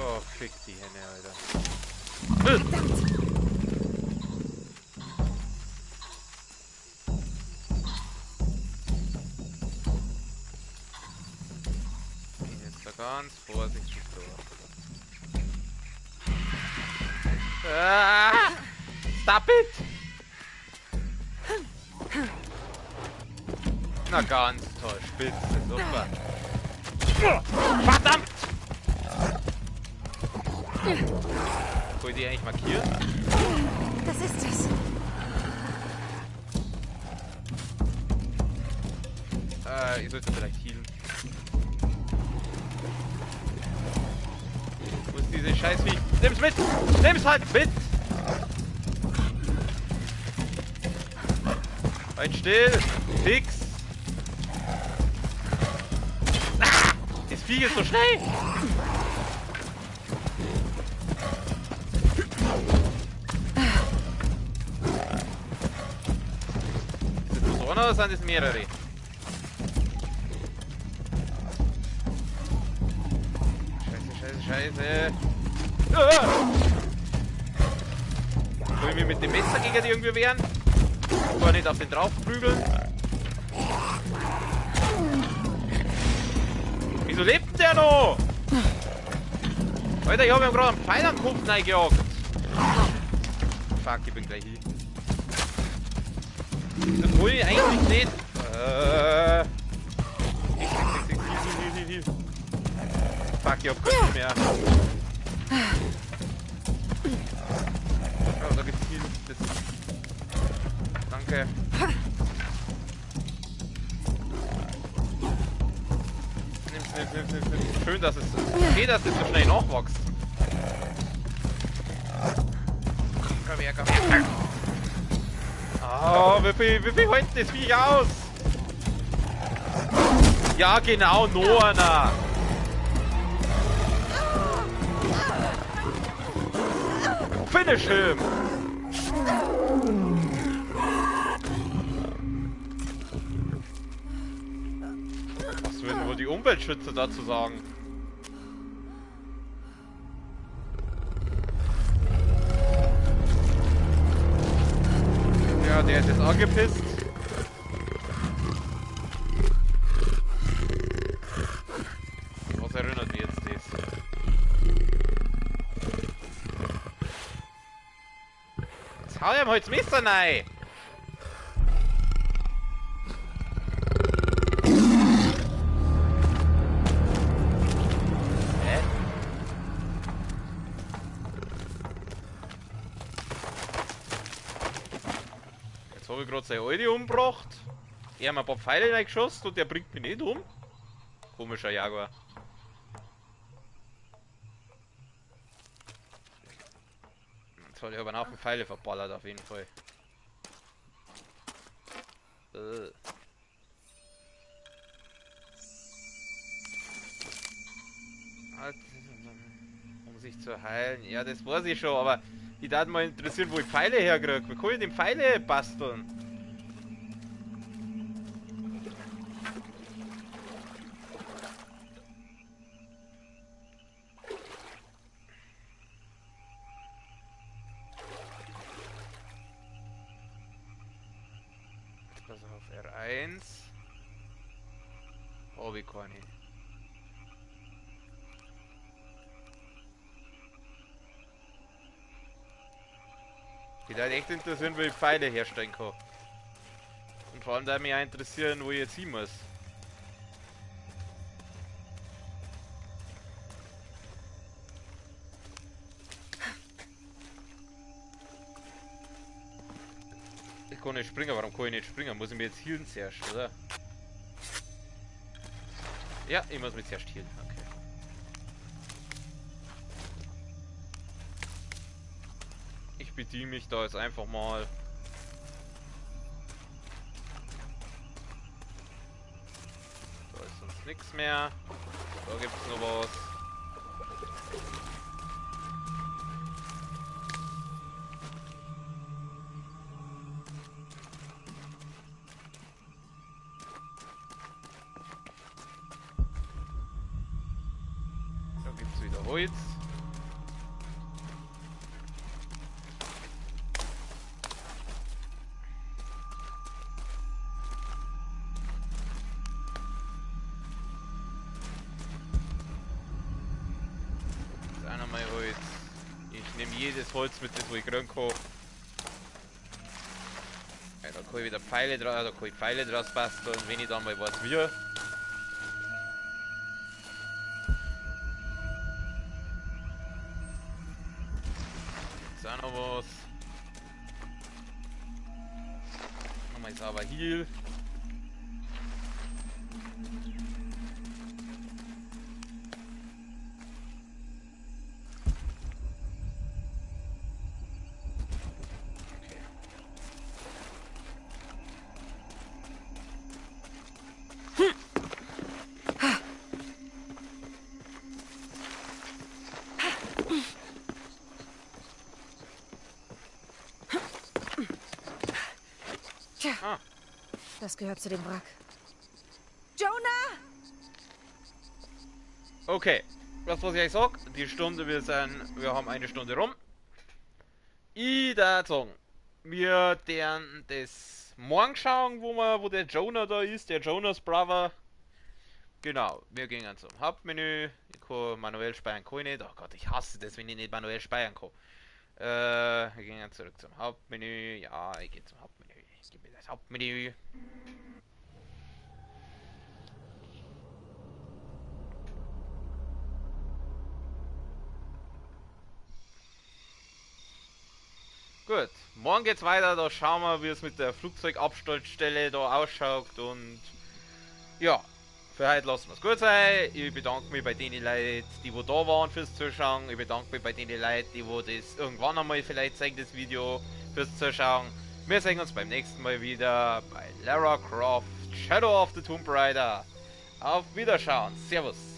Oh, fick die Henne, Alter. Jetzt da ganz vorsichtig durch. Ah, stop it! Na ganz toll, spitze, super. Verdammt! Soll ich die eigentlich markieren?
Das ist es.
Ich sollte vielleicht healen. Wo ist diese Scheißvieh? Nimm's mit! Nimm's halt mit! Halt still! Fix! Ah! Das Vieh ist so schnell! Ist das so einer oder sind das mehrere? Scheiße. Soll ich mir mit dem Messer gegen die irgendwie wehren? Gar nicht auf den drauf prügeln. Wieso lebt denn der noch? Alter, ich habe ihm gerade einen Pfeil am Kopf reingejagt. Fuck, ich bin gleich hier. Das wollte ich eigentlich nicht. Fuck, ich hab keinen mehr. Oh, da gibt's viel. Das... Danke. Nimm's. Schön, dass es... Okay, dass es so schnell nachwächst. Komm her. Oh, wie viel hält das Viech aus? Ja, genau, noch einer. Finish him! Was würden wohl die Umweltschützer dazu sagen? Ja, der ist jetzt angepisst. Was erinnert mich jetzt das? Jetzt hau ihm halt das Messer rein! Hä? Jetzt habe ich gerade seine Alte umgebracht. Er hat mir ein paar Pfeile reingeschossen und der bringt mich nicht um. Komischer Jaguar. Jetzt hat er aber einen Haufen Pfeile verballert auf jeden Fall. Um sich zu heilen. Ja, das weiß ich schon, aber ich darf mal interessieren, wo ich Pfeile herkriege. Wie kann ich denn Pfeile basteln? Also auf R1. Oh, wie kann ich? Die Leute echt interessieren, wie ich Pfeile herstellen kann. Und vor allem da mich auch interessieren, wo ich jetzt hin muss. Ich kann nicht springen, warum kann ich nicht springen? Muss ich mir jetzt healen zuerst, oder? Ja, ich muss mich zuerst healen, okay. Ich bediene mich da jetzt einfach mal. Da ist sonst nichts mehr. Da gibt es noch was. Da gibt es wieder Holz. Holz. Ich nehme jedes Holz mit, das wo ich kriegen kann. Ja, da kann ich wieder Pfeile draus, da kann ich Pfeile draus basteln, wenn ich dann mal weiß wie. Jetzt auch noch was. Nochmal sauber Heal.
Tja, das gehört zu dem Wrack. Jonah!
Okay, was ich euch sag, die Stunde, wir haben eine Stunde rum. Ich da sagen, wir werden das morgen schauen, wo der Jonah da ist, der Jonas Brother. Genau, wir gehen zum Hauptmenü. Ich kann manuell speichern, kann ich nicht. Oh Gott, ich hasse das, wenn ich nicht manuell speichern kann. Wir gehen zurück zum Hauptmenü. Ja, ich gehe zum Hauptmenü. Ich gebe mir das Hauptmenü. Gut, morgen geht's weiter, da schauen wir, wie es mit der Flugzeugabsturzstelle da ausschaut und ja, für heute lassen wir es gut sein. Ich bedanke mich bei den Leuten, die da waren fürs Zuschauen. Ich bedanke mich bei den Leuten, die das irgendwann einmal vielleicht zeigen, das Video fürs Zuschauen. Wir sehen uns beim nächsten Mal wieder bei Lara Croft Shadow of the Tomb Raider. Auf Wiederschauen, Servus.